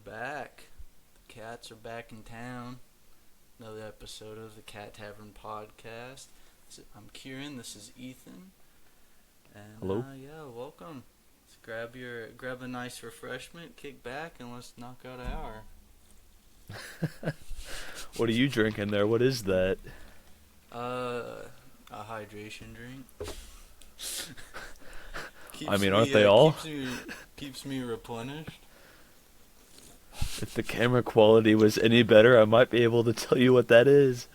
back. The cats are back in town. Another episode of the Cat Tavern podcast. I'm Kieran. This is Ethan. And Hello. Yeah, welcome. Let's grab a nice refreshment, kick back, and let's knock out an hour. What are you drinking there? What is that? A hydration drink. Aren't they all? Keeps me replenished. If the camera quality was any better, I might be able to tell you what that is.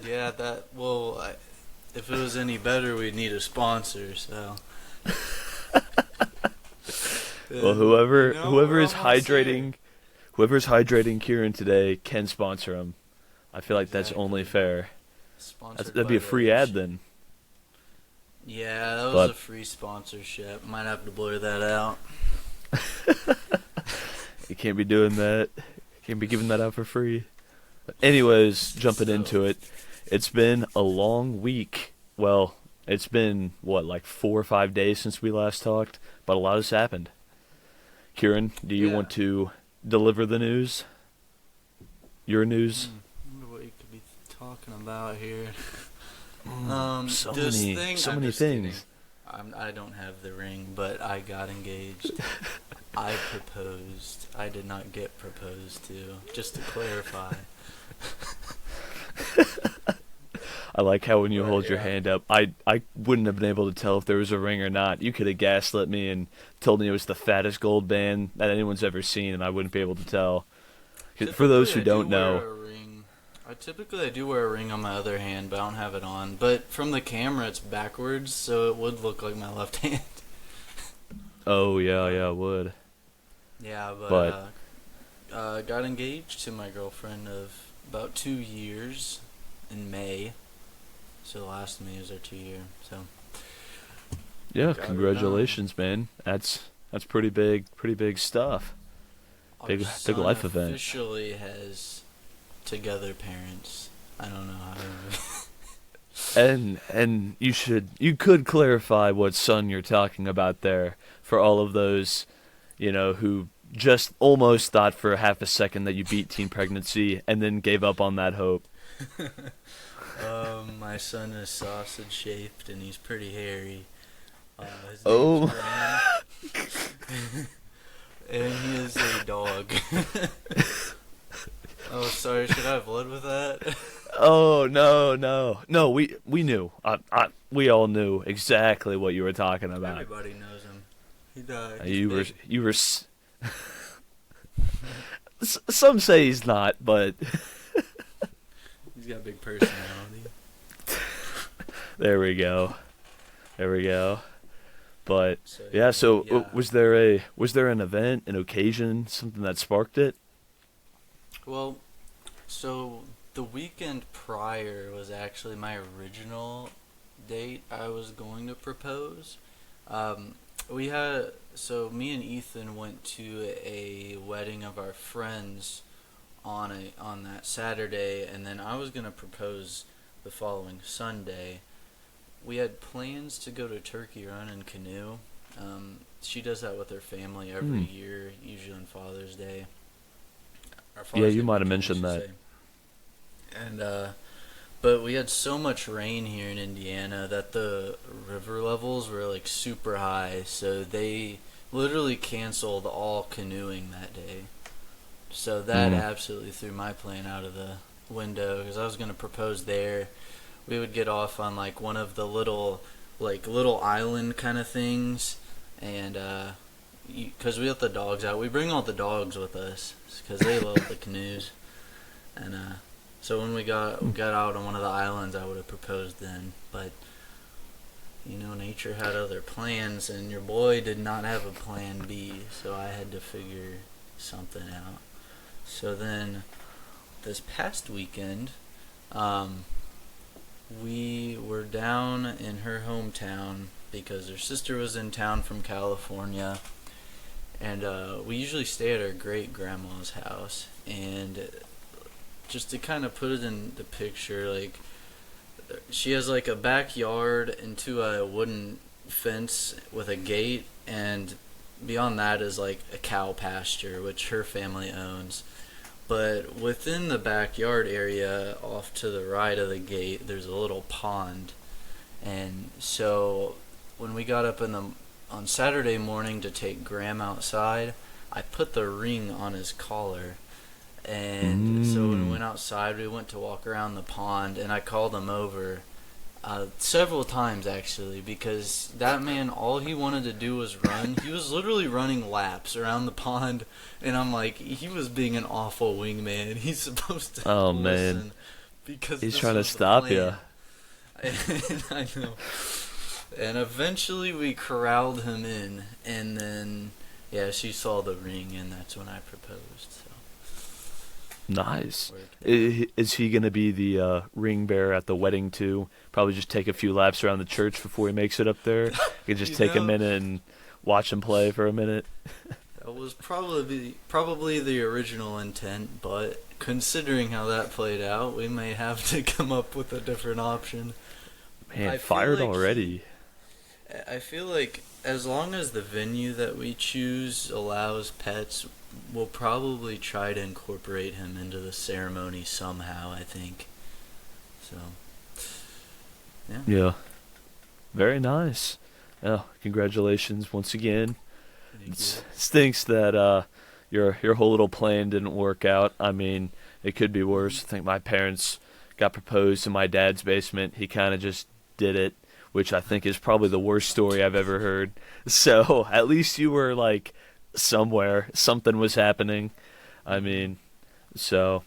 Yeah, if it was any better, we'd need a sponsor, so. Well, whoever's hydrating Kieran today can sponsor him. I feel like that's only fair. That'd be a free ad then. Yeah, that was a free sponsorship. Might have to blur that out. You can't be doing that. Can't be giving that out for free. But anyways, jumping into it. It's been a long week. Well, it's been, like 4 or 5 days since we last talked, but a lot has happened. Kieran, do you want to deliver the news? Your news? I wonder what you could be talking about here. So many things. I don't have the ring, but I got engaged. I proposed. I did not get proposed to, just to clarify. I like how when you hold your hand up, I wouldn't have been able to tell if there was a ring or not. You could have gaslit me and told me it was the fattest gold band that anyone's ever seen, and I wouldn't be able to tell. For those who don't know, I do wear a ring on my other hand, but I don't have it on. But from the camera, it's backwards, so it would look like my left hand. Oh, yeah, it would. Yeah, but got engaged to my girlfriend of about 2 years in May. So last May was our 2 year. So yeah, congratulations, man. That's pretty big stuff. Big life event. Officially has together parents. I don't know how. And you could clarify what son you're talking about there for all of those, who just almost thought for half a second that you beat teen pregnancy and then gave up on that hope. My son is sausage shaped and he's pretty hairy. His name's and he is a dog. Oh, sorry. Should I have led with that? Oh, no. We knew. We all knew exactly what you were talking about. Everybody knows him. He died. You were. Some say he's not, but he's got a big personality. There we go. But was there an event, an occasion, something that sparked it? Well, so the weekend prior was actually my original date I was going to propose. Me and Ethan went to a wedding of our friends on that Saturday, and then I was going to propose the following Sunday. We had plans to go to Turkey Run and canoe. She does that with her family every year, usually on Father's Day. Yeah, you might have mentioned that. And but we had so much rain here in Indiana that the river levels were like super high, so they literally canceled all canoeing that day. So that absolutely threw my plan out of the window because I was going to propose there. We would get off on like one of the little island kind of things, and because we let the dogs out, we bring all the dogs with us because they love the canoes. And so when we got out on one of the islands, I would have proposed then, but nature had other plans, and your boy did not have a plan B, so I had to figure something out. So then this past weekend, we were down in her hometown because her sister was in town from California, and we usually stay at her great-grandma's house. And just to kind of put it in the picture, like, she has like a backyard into a wooden fence with a gate, and beyond that is like a cow pasture, which her family owns. But within the backyard area, off to the right of the gate, there's a little pond. And so when we got up on Saturday morning to take Graham outside, I put the ring on his collar. And so when we went outside, we went to walk around the pond, and I called him over several times, actually, because that man, all he wanted to do was run. He was literally running laps around the pond, and I'm like, he was being an awful wingman. He's supposed to Oh, listen man. because He's this trying to was the stop you. plan. And I know. And eventually we corralled him in, and then, yeah, she saw the ring, and that's when I proposed. So. Nice. Is he going to be the ring bearer at the wedding, too? Probably just take a few laps around the church before he makes it up there? You could just take a minute and watch him play for a minute? That was probably the original intent, but considering how that played out, we may have to come up with a different option. Man, fired already. I feel like as long as the venue that we choose allows pets, we'll probably try to incorporate him into the ceremony somehow, I think. So, yeah. Yeah. Very nice. Oh, congratulations once again. It stinks that your whole little plan didn't work out. I mean, it could be worse. I think my parents got proposed in my dad's basement. He kind of just did it, which I think is probably the worst story I've ever heard. So at least you were like somewhere, something was happening. I mean, so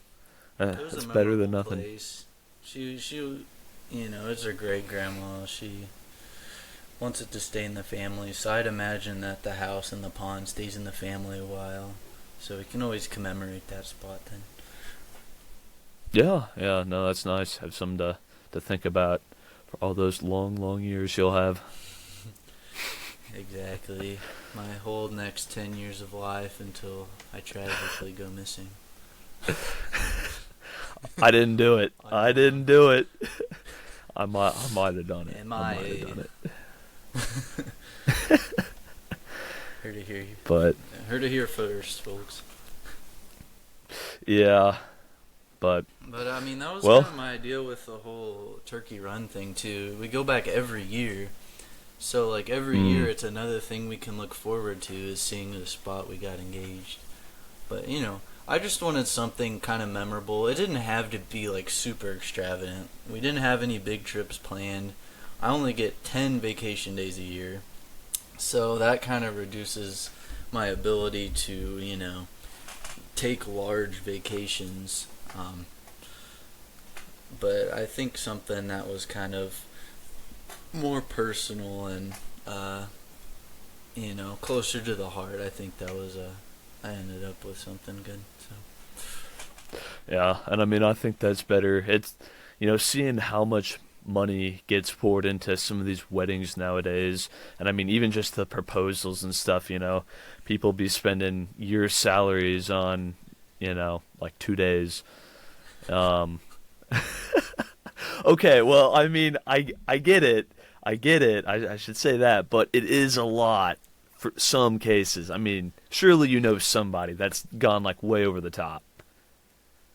it's better than nothing. Place. She, it's her great grandma. She wants it to stay in the family, so I'd imagine that the house and the pond stays in the family a while, so we can always commemorate that spot then. Yeah, no, that's nice. Have something to think about for all those long, long years you'll have. Exactly. My whole next 10 years of life until I tragically go missing. I didn't do it. I didn't do it. I might have done it. I might have done it. Heard to hear you. But heard to hear first, folks. Yeah, but I mean, that was kind of my idea with the whole turkey run thing too. We go back every year, so like every year it's another thing we can look forward to is seeing the spot we got engaged. But I just wanted something kind of memorable. It didn't have to be like super extravagant. We didn't have any big trips planned. I only get 10 vacation days a year, so that kind of reduces my ability to, take large vacations. But I think something that was kind of more personal and, closer to the heart, I think that was I ended up with something good. So. Yeah, and I mean, I think that's better. It's, seeing how much money gets poured into some of these weddings nowadays, and I mean, even just the proposals and stuff, people be spending year salaries on, like 2 days. Okay, well, I mean, I get it. I should say that, but it is a lot for some cases. I mean, surely you know somebody that's gone like way over the top.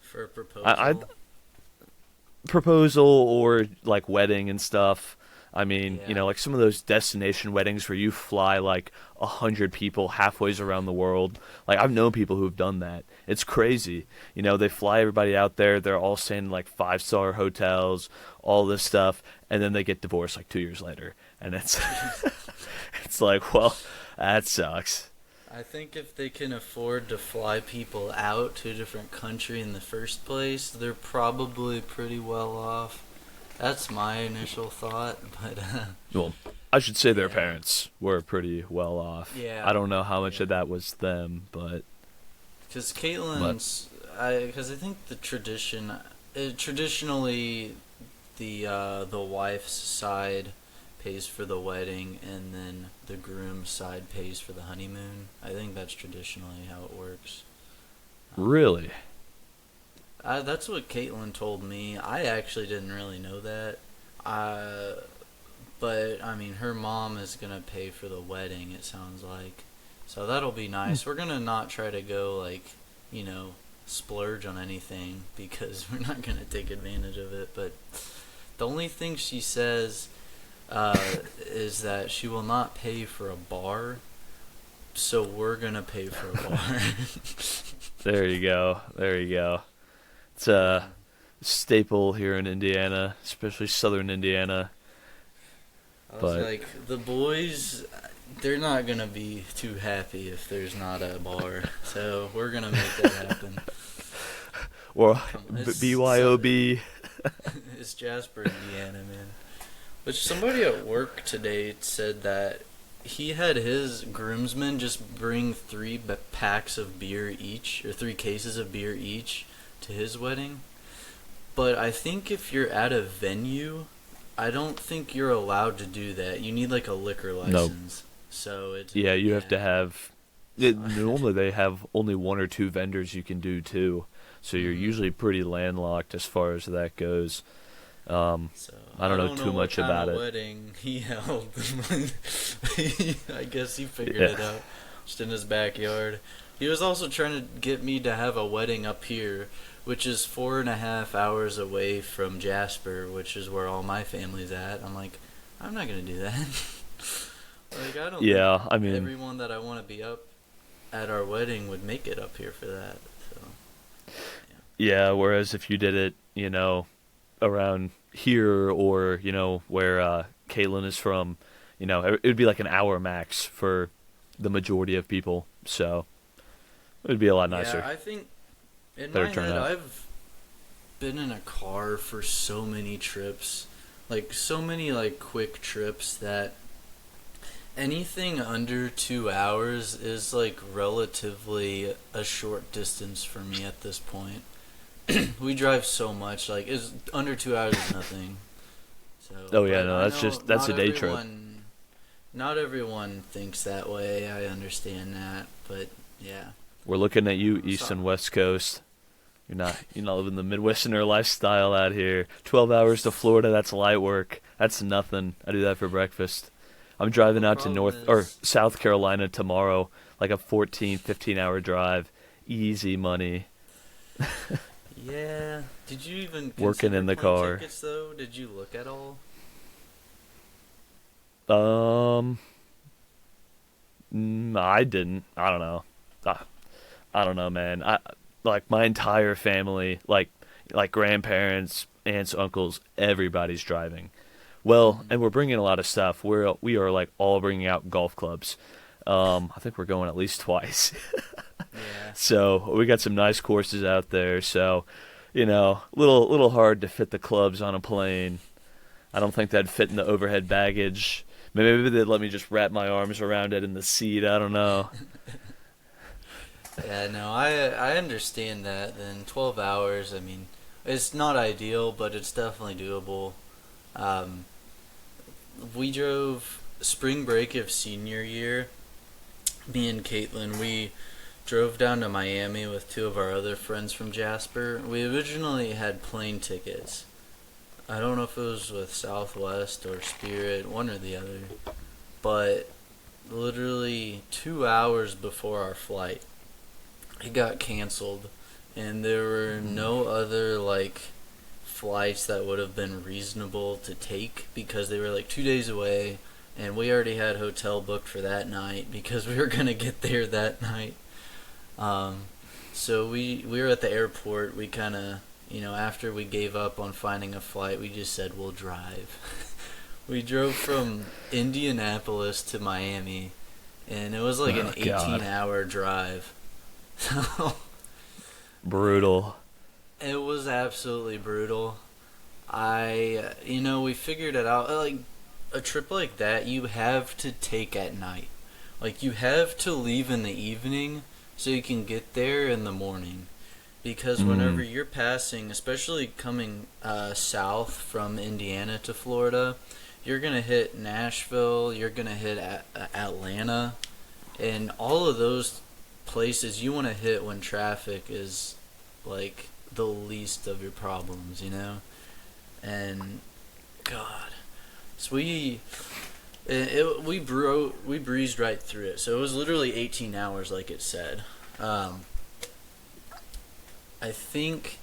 For a proposal? Proposal or like wedding and stuff. I mean, Yeah. Like some of those destination weddings where you fly like 100 people halfway around the world. Like I've known people who've done that. It's crazy. They fly everybody out there. They're all staying in like 5-star hotels, all this stuff, and then they get divorced like 2 years later. And it's it's like, well, that sucks. I think if they can afford to fly people out to a different country in the first place, they're probably pretty well off. That's my initial thought, but... Well, I should say their parents were pretty well off. Yeah. I don't know how much of that was them, but... Because Caitlin's... Because I think the traditionally, the wife's side pays for the wedding, and then the groom's side pays for the honeymoon. I think that's traditionally how it works. Really? That's what Caitlin told me. I actually didn't really know that. But, I mean, her mom is going to pay for the wedding, it sounds like. So that'll be nice. We're gonna not try to go like, you know, splurge on anything because we're not gonna take advantage of it. But the only thing she says is that she will not pay for a bar, so we're gonna pay for a bar. There you go. There you go. It's a staple here in Indiana, especially southern Indiana. I was But like, the boys, they're not gonna be too happy if there's not a bar, so we're gonna make that happen. or It's, BYOB. it's Jasper, Indiana, man. But somebody at work today said that he had his groomsmen just bring 3 packs of beer each, or 3 cases of beer each, to his wedding. But I think if you're at a venue, I don't think you're allowed to do that. You need like a liquor license. Nope. So it's yeah, you have to have. Normally they have only 1 or 2 vendors you can do too, so you're usually pretty landlocked as far as that goes. So I don't know too much about it. Wedding he held. I guess he figured it out just in his backyard. He was also trying to get me to have a wedding up here, which is 4.5 hours away from Jasper, which is where all my family's at. I'm like, I'm not gonna do that. Like, I don't. Yeah, think I mean, everyone that I want to be up at our wedding would make it up here for that. So. Yeah. Whereas if you did it, you know, around here or you know where Caitlin is from, you know, it would be like an hour max for the majority of people. So it would be a lot nicer. Yeah, I think in Better my head, I've been in a car for so many trips, like so many like quick trips that anything under 2 hours is like relatively a short distance for me at this point. We drive so much, like it's under 2 hours is nothing. So, oh yeah, no, that's a day trip. Not everyone thinks that way. I understand that, but yeah. We're looking at you, East and West Coast. You're not living the Midwesterner lifestyle out here. 12 hours to Florida, that's light work. That's nothing. I do that for breakfast. I'm driving out to South Carolina tomorrow, like a 14, 15-hour drive. Easy money. Yeah. Did you even working in the car? Tickets, though? Did you look at all? I didn't. I don't know. I don't know, man. Like my entire family, like grandparents, aunts, uncles, everybody's driving. Well, and we're bringing a lot of stuff. We are like all bringing out golf clubs. I think we're going at least twice. Yeah. So we got some nice courses out there. So, you know, little hard to fit the clubs on a plane. I don't think that'd fit in the overhead baggage. Maybe they'd let me just wrap my arms around it in the seat. I don't know. Yeah, no, I understand that. Then 12 hours, I mean, it's not ideal, but it's definitely doable. We drove spring break of senior year. Me and Caitlin, we drove down to Miami with 2 of our other friends from Jasper. We originally had plane tickets. I don't know if it was with Southwest or Spirit, one or the other. But literally 2 hours before our flight, it got canceled. And there were no other, like, flights that would have been reasonable to take because they were, like, 2 days away. And we already had hotel booked for that night because we were going to get there that night. So we were at the airport. We kind of, you know, after we gave up on finding a flight, we just said we'll drive. We drove from Indianapolis to Miami, and it was like an 18-hour drive. Brutal. It was absolutely brutal. We figured it out. Like, a trip like that, you have to take at night. Like, you have to leave in the evening so you can get there in the morning. Because whenever you're passing, especially coming south from Indiana to Florida, you're going to hit Nashville, you're going to hit Atlanta, and all of those places you want to hit when traffic is, like, the least of your problems, you know? And, God. So We breezed right through it. So it was literally 18 hours, like it said. Um, I think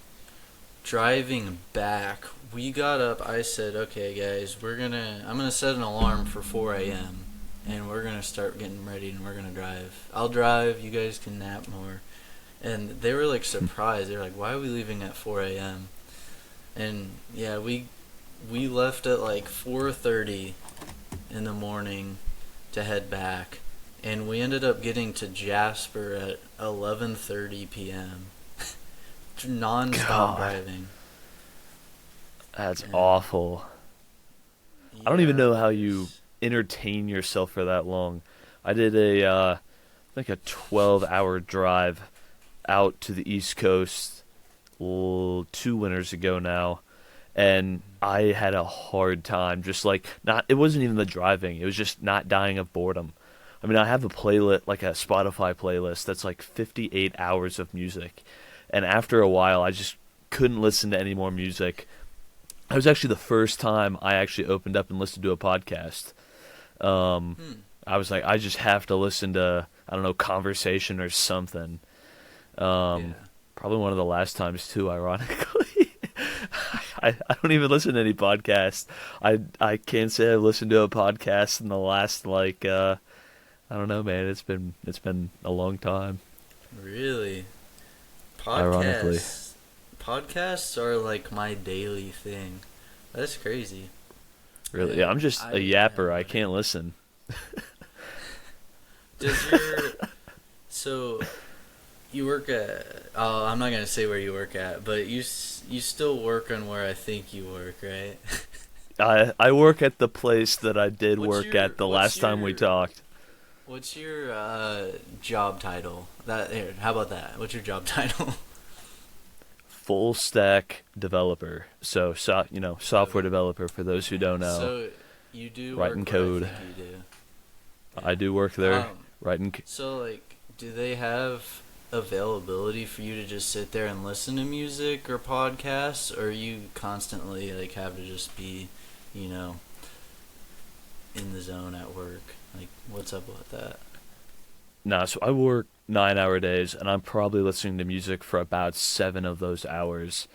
driving back, we got up. I said, "Okay, guys, I'm gonna set an alarm for 4 a.m. and we're gonna start getting ready and we're gonna drive. I'll drive. You guys can nap more." And they were like surprised. They were like, "Why are we leaving at 4 a.m.?" And yeah, we left at like 4:30 in the morning to head back, and we ended up getting to Jasper at 11:30 p.m. non-stop God, driving. that's And awful. I don't even yeah, know it how you was. entertain yourself for that long. I did I think a 12-hour drive out to the East Coast 2 winters ago now, and I had a hard time. Just like not, it wasn't even the driving; it was just not dying of boredom. I mean, I have a playlist, like a Spotify playlist, that's like 58 hours of music, and after a while, I just couldn't listen to any more music. It was actually the first time I actually opened up and listened to a podcast. Um, Hmm. I was like, I just have to listen to, I don't know, conversation or something. Um, Yeah. Probably one of the last times too, ironically. I don't even listen to any podcasts. I can't say I've listened to a podcast in the last like I don't know, man. It's been a long time. Really. Ironically, Podcasts. Podcasts are like my daily thing. That's crazy. really, yeah. I'm just a I had yapper. no I idea. can't listen. Does your so you work at? Oh, I'm not gonna say where you work at, but you still work on where I think you work, right? I work at the place that I did What's work your at the what's last time we your talked. what's your job title? That here, how about that? What's your job title? Full stack developer. Software Okay. developer for those who don't know. So you do Writing work where I code. think you do. I do work Yeah. there. Writing. So like, do they have availability for you to just sit there and listen to music or podcasts, or you constantly like have to just be, you know, in the zone at work? Like, what's up with that? Nah, so I work 9 hour days, and I'm probably listening to music for about 7 of those hours.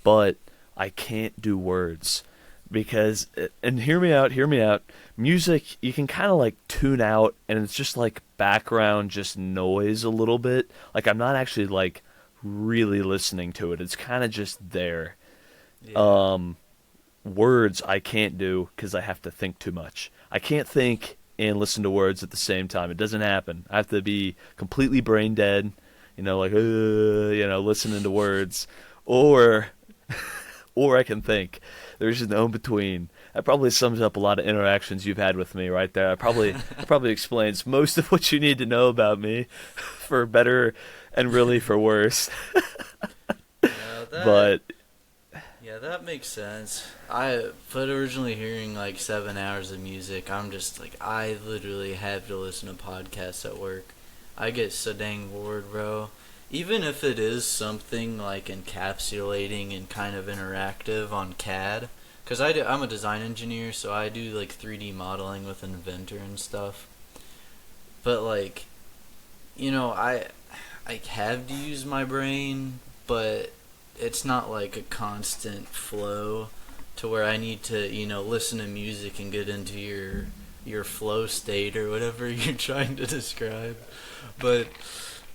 But I can't do words because, and hear me out. Music, you can kind of like tune out, and it's just like background, just noise a little bit. Like I'm not actually like really listening to it. It's kind of just there. Yeah. Um, Words I can't do because I have to think too much. I can't think and listen to words at the same time. It doesn't happen. I have to be completely brain dead, like listening to words, or I can think. There's just no in between. That probably sums up a lot of interactions you've had with me right there. That probably explains most of what you need to know about me, for better and really for worse. Yeah, that But yeah, that makes sense. But originally hearing like 7 hours of music, I'm just like I literally have to listen to podcasts at work. I get so dang bored, bro. Even if it is something like encapsulating and kind of interactive on CAD, because I'm a design engineer, so I do like 3D modeling with Inventor and stuff. But like, I have to use my brain, but it's not like a constant flow to where I need to, listen to music and get into your flow state or whatever you're trying to describe. But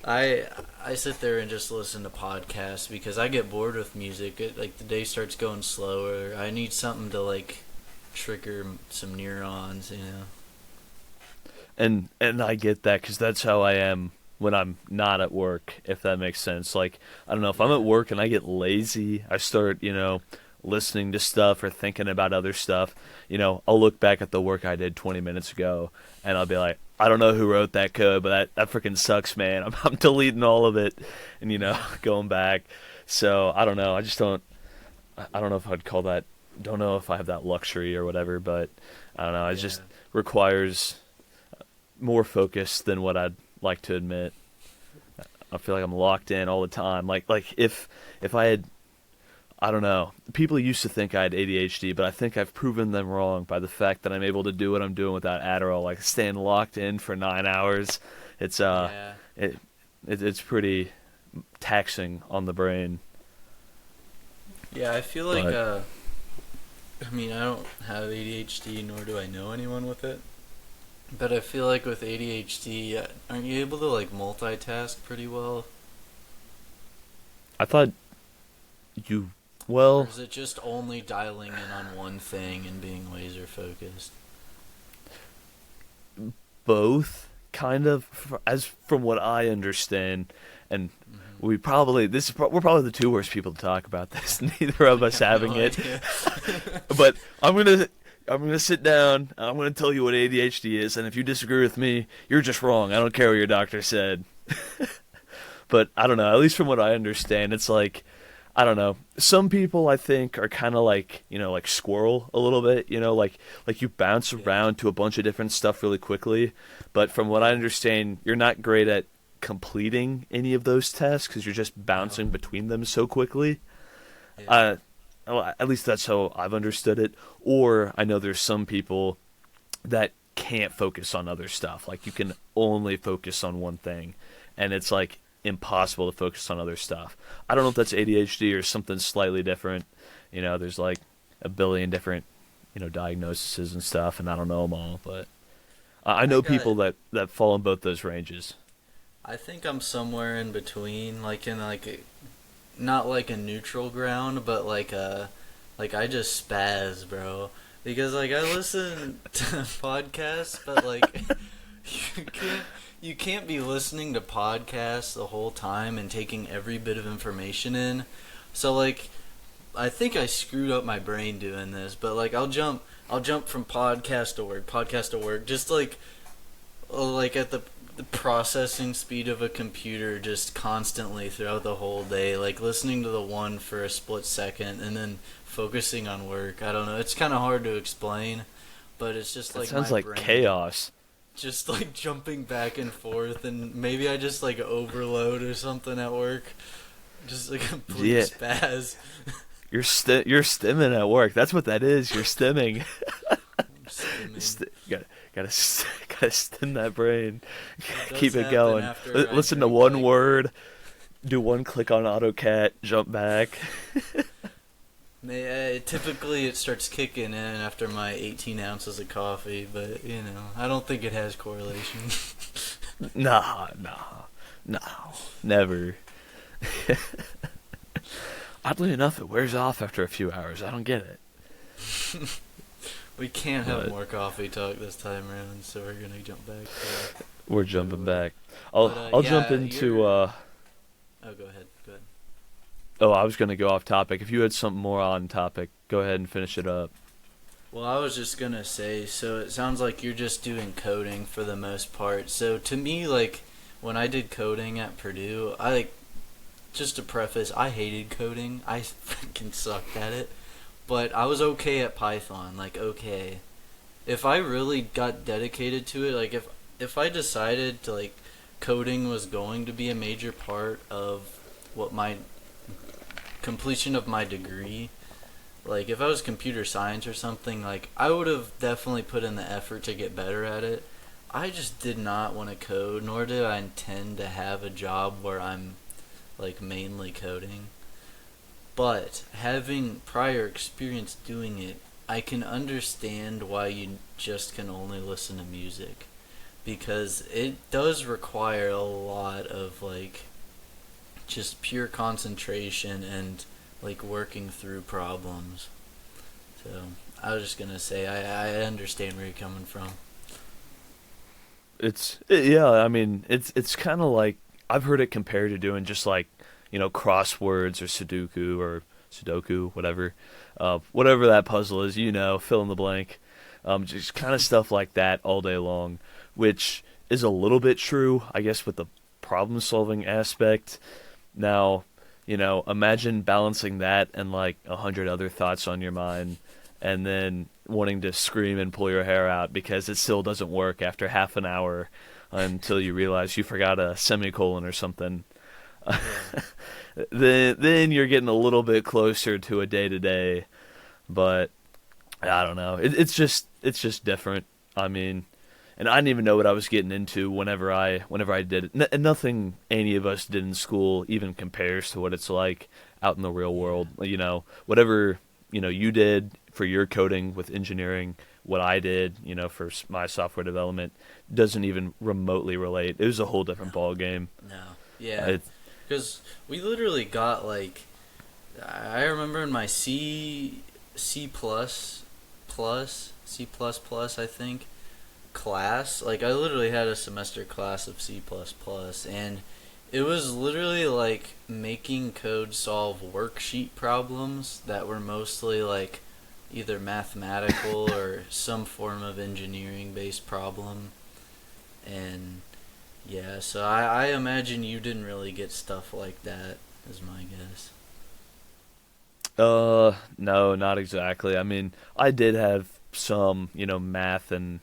I I sit there and just listen to podcasts because I get bored with music. Like the day starts going slower. I need something to like trigger some neurons. and I get that because that's how I am when I'm not at work, if that makes sense. Like I don't know if I'm at Yeah. work and I get lazy, I start listening to stuff or thinking about other stuff. I'll look back at the work I did 20 minutes ago and I'll be like, I don't know who wrote that code, but that freaking sucks, man. I'm deleting all of it and going back. So I don't know. I just don't. I don't know if I'd call that. Don't know if I have that luxury or whatever, but I don't know. It Yeah. just requires more focus than what I'd like to admit. I feel like I'm locked in all the time. Like if I had, I don't know. People used to think I had ADHD, but I think I've proven them wrong by the fact that I'm able to do what I'm doing without Adderall, like staying locked in for 9 hours. It's Yeah. it, it's pretty taxing on the brain. Yeah, I feel like But I mean, I don't have ADHD nor do I know anyone with it. But I feel like with ADHD, aren't you able to like multitask pretty well? I thought you Or well is it just only dialing in on one thing and being laser focused? both kind of as from what I understand, and Hmm. we're probably the two worst people to talk about this. Neither of I us have having no it, idea. but I'm gonna sit down. I'm gonna tell you what ADHD is, and if you disagree with me, you're just wrong. I don't care what your doctor said. But I don't know. At least from what I understand, it's like I don't know. Some people I think are kind of like like squirrel a little bit. Like you bounce Yeah. around to a bunch of different stuff really quickly. But from what I Yeah. understand, you're not great at completing any of those tasks because you're just No. bouncing between them so quickly. Yeah. Uh, well, at least that's how I've understood it. Or I know there's some people that can't focus on other stuff. Like you can only focus on one thing, and it's like impossible to focus on other stuff. I don't know if that's ADHD or something slightly different. There's like a billion different diagnoses and stuff, and I don't know them all, but I I know got. people that fall in both those ranges. I think I'm somewhere in between, like in like not like a neutral ground, but like I just spaz, bro. Because like I listen to podcasts, but like you can't you can't be listening to podcasts the whole time and taking every bit of information in. So like I think I screwed up my brain doing this, but like I'll jump from podcast to work, just like at the processing speed of a computer just constantly throughout the whole day, like listening to the one for a split second and then focusing on work. I don't know. It's kind of hard to explain, but it's just That like sounds my like brain chaos. just like jumping back and forth, and maybe I just like overload or something at work. Just a complete Yeah, spaz. you're stimming at work. That's what that is. You're stimming. I'm stimming. Gotta stim that brain. It does Keep it happen going. after I Listen to drink one like word. Do one click on AutoCAD. Jump back. typically it starts kicking in after my 18 ounces of coffee, but I don't think it has correlation. Nah, no, never. Oddly enough, it wears off after a few hours. I don't get it. We can't have But more coffee talk this time around, so we're gonna jump back to we're where we jumping were. back. I'll But I'll jump yeah, into oh, go ahead. Go ahead. oh, I was gonna go off topic. If you had something more on topic, go ahead and finish it up. Well, I was just gonna say, so it sounds like you're just doing coding for the most part. So to me, like when I did coding at Purdue, I like just to preface, I hated coding. I freaking sucked at it. But I was okay at Python, like okay. If I really got dedicated to it, like if I decided to like coding was going to be a major part of what my completion of my degree, like if I was computer science or something, like I would have definitely put in the effort to get better at it. I just did not want to code, nor did I intend to have a job where I'm like mainly coding. But having prior experience doing it, I can understand why you just can only listen to music, because it does require a lot of like just pure concentration and like working through problems. So I was just gonna say I understand where you're coming from. Yeah. I mean, it's kind of like I've heard it compared to doing just like crosswords or Sudoku, whatever that puzzle is. Fill in the blank. Just kind of stuff like that all day long, which is a little bit true, I guess, with the problem solving aspect. Now, imagine balancing that and like 100 other thoughts on your mind, and then wanting to scream and pull your hair out because it still doesn't work after half an hour until you realize you forgot a semicolon or something. Yeah. then you're getting a little bit closer to a day to day. But I don't know. It's just different. I mean, and I didn't even know what I was getting into whenever I did it. And nothing any of us did in school even compares to what it's like out in the real world. You know, whatever you did for your coding with engineering, what I did, for my software development, doesn't even remotely relate. It was a whole different ball game. No. Yeah. Because we literally got I remember in my C plus I think class, I literally had a semester class of C plus plus, and it was literally making code solve worksheet problems that were mostly either mathematical or some form of engineering based problem. And yeah, so I imagine you didn't really get stuff like that, is my guess. No, not exactly. I mean, I did have some, math and,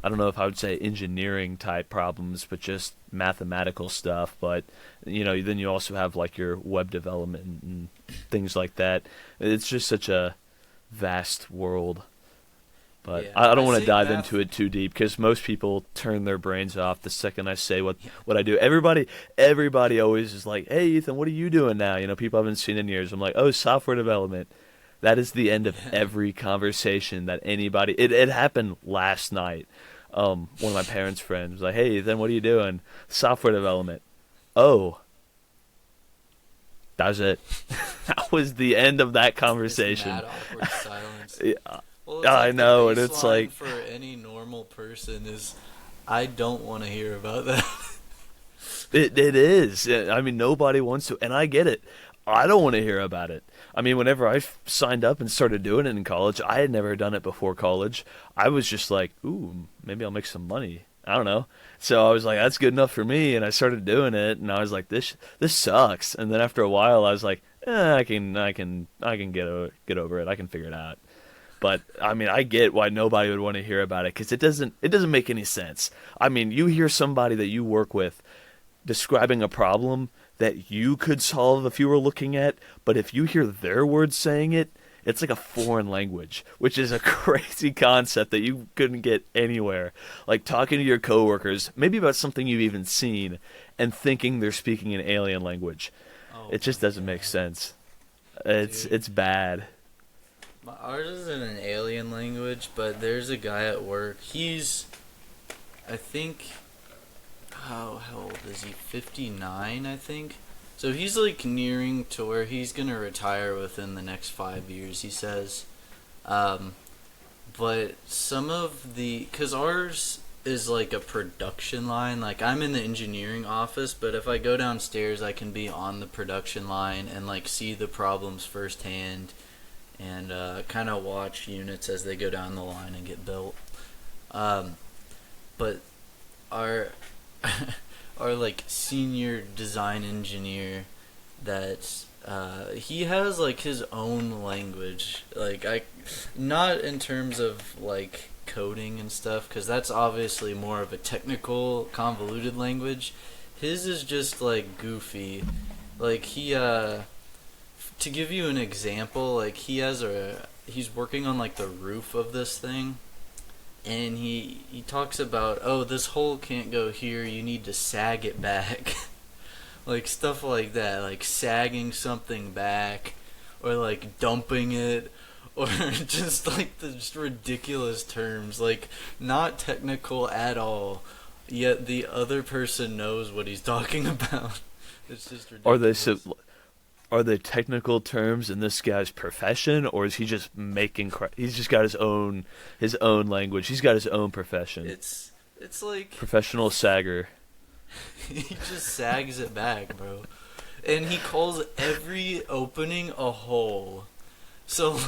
I don't know if I would say engineering type problems, but just mathematical stuff. But, then you also have your web development and things like that. It's just such a vast world. But Yeah, I don't I want to say dive math. into it too deep because most people turn their brains off the second I say what I do. Everybody always is like, "Hey, Ethan, what are you doing now?" People I haven't seen in years. I'm like, "Oh, software development." That is the end of Yeah. every conversation that anybody. It happened last night. One of my parents' friends was like, "Hey, Ethan, what are you doing?" Software development. Oh, that was it. That was the end of that Just conversation. mad awkward silence. Yeah, Well, it's I the know, and it's baseline like, for any normal person is, I don't want to hear about that. it is. I mean, nobody wants to, and I get it. I don't want to hear about it. I mean, whenever I signed up and started doing it in college, I had never done it before college. I was just like, ooh, maybe I'll make some money. I don't know. So I was like, that's good enough for me, and I started doing it, and I was like, this sucks. And then after a while, I was like, I can get over it. I can figure it out. But I mean, I get why nobody would want to hear about it because it doesn't make any sense. I mean, you hear somebody that you work with describing a problem that you could solve if you were looking at, but if you hear their words saying it, it's like a foreign language, which is a crazy concept that you couldn't get anywhere. Like talking to your coworkers, maybe about something you've even seen, and thinking they're speaking an alien language. Oh It my just doesn't make god, sense. It's dude. it's bad. Ours isn't an alien language, but there's a guy at work. I think, how old is he? 59, I think. So he's nearing to where he's gonna retire within the next 5 years, he says. Um, but cause ours is a production line. I'm in the engineering office, but if I go downstairs, I can be on the production line and see the problems firsthand and kind of watch units as they go down the line and get built. Um, but our our senior design engineer, that he has his own language. I not in terms of coding and stuff, because that's obviously more of a technical convoluted language. His is just goofy. He to give you an example, he's working on the roof of this thing, and he talks about, oh, this hole can't go here, you need to sag it back. Stuff like that, sagging something back, or dumping it, or just the just ridiculous terms, not technical at all, yet the other person knows what he's talking about. It's just Are they ridiculous. are they technical terms in this guy's profession, or is he just he's just got his own language. He's got his own profession. It's Professional sagger. he just sags it back, bro. And he calls every opening a hole. So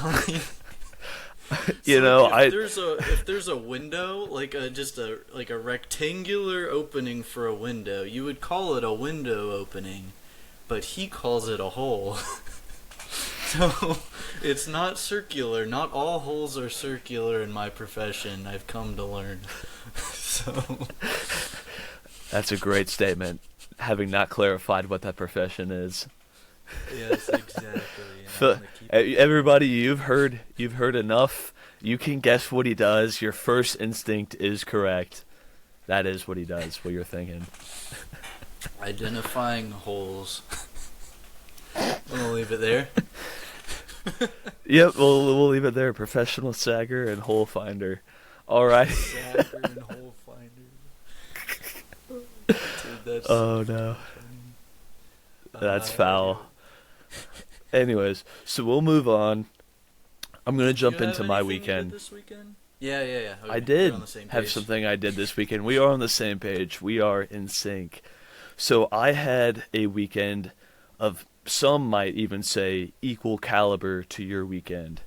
You so know, if I there's a window, just a rectangular opening for a window, you would call it a window opening, but he calls it a hole. So it's not circular. Not all holes are circular in my profession, I've come to learn. So That's a great statement. having not clarified what that profession is. Yes, exactly. And I'm So, gonna keep everybody, you've heard enough. You can guess what he does. Your first instinct is correct. That is what he does. What you're thinking. identifying holes. I'm gonna leave it there. Yep, we'll leave it there. Professional sagger and hole finder. All right. Sacker and hole finder. Dude, that's Oh no, that's foul. Anyways, so we'll move on. I'm gonna jump You have into my anything you did weekend. this weekend? Yeah. Okay, I we're did on the same have page. something I did this weekend. We are on the same page. We are in sync. So I had a weekend of, some might even say, equal caliber to your weekend.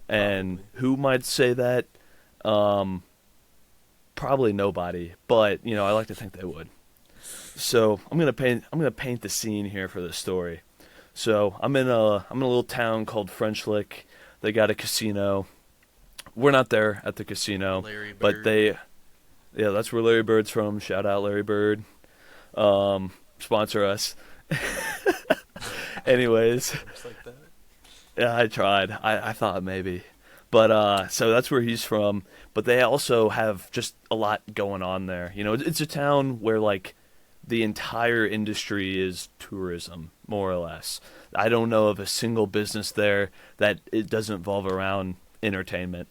And Probably. who might say that? Probably nobody, but I like to think they would. So I'm gonna paint the scene here for this story. So I'm in a little town called French Lick. They got a casino. We're not there at the casino, Larry Bird. but yeah, that's where Larry Bird's from. Shout out Larry Bird. Sponsor us. Anyways, Looks like that. yeah, I tried. I thought maybe. But so that's where he's from. But they also have just a lot going on there. It's a town where like the entire industry is tourism, more or less. I don't know of a single business there that it doesn't revolve around entertainment.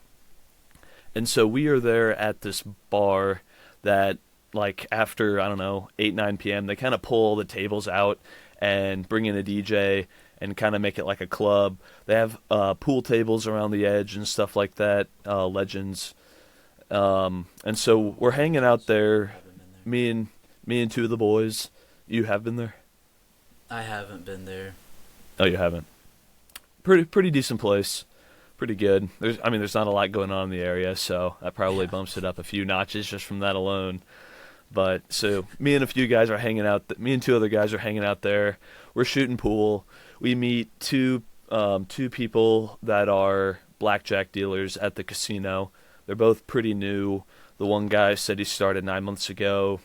And so we are there at this bar that, like, after, I don't know, 8, 9 p.m., they kind of pull the tables out and bring in a DJ and kind of make it like a club. They have pool tables around the edge and stuff like that, legends. And so we're hanging out there, Haven't been there. me and two of the boys. You have been there? I haven't been there. Oh, you haven't. Pretty decent place. Pretty good. There's not a lot going on in the area, so that probably Yeah. bumps it up a few notches just from that alone. But so me and a few guys are hanging out. Me and two other guys are hanging out there. We're shooting pool. We meet two people that are blackjack dealers at the casino. They're both pretty new. The one guy said he started 9 months ago.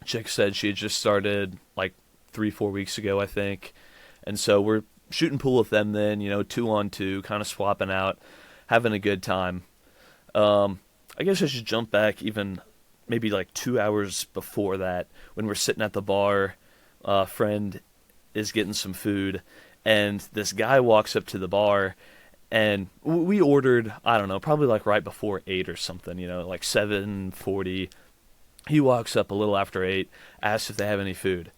Chick said she had just started like 3-4 weeks ago, I think. And so we're shooting pool with them then, 2-on-2, kind of swapping out, having a good time. I guess I should jump back even maybe like 2 hours before that when we're sitting at the bar. A friend is getting some food, and this guy walks up to the bar, and we ordered, I don't know, probably like right before 8 or something, like 7:40. He walks up a little after 8, asks if they have any food.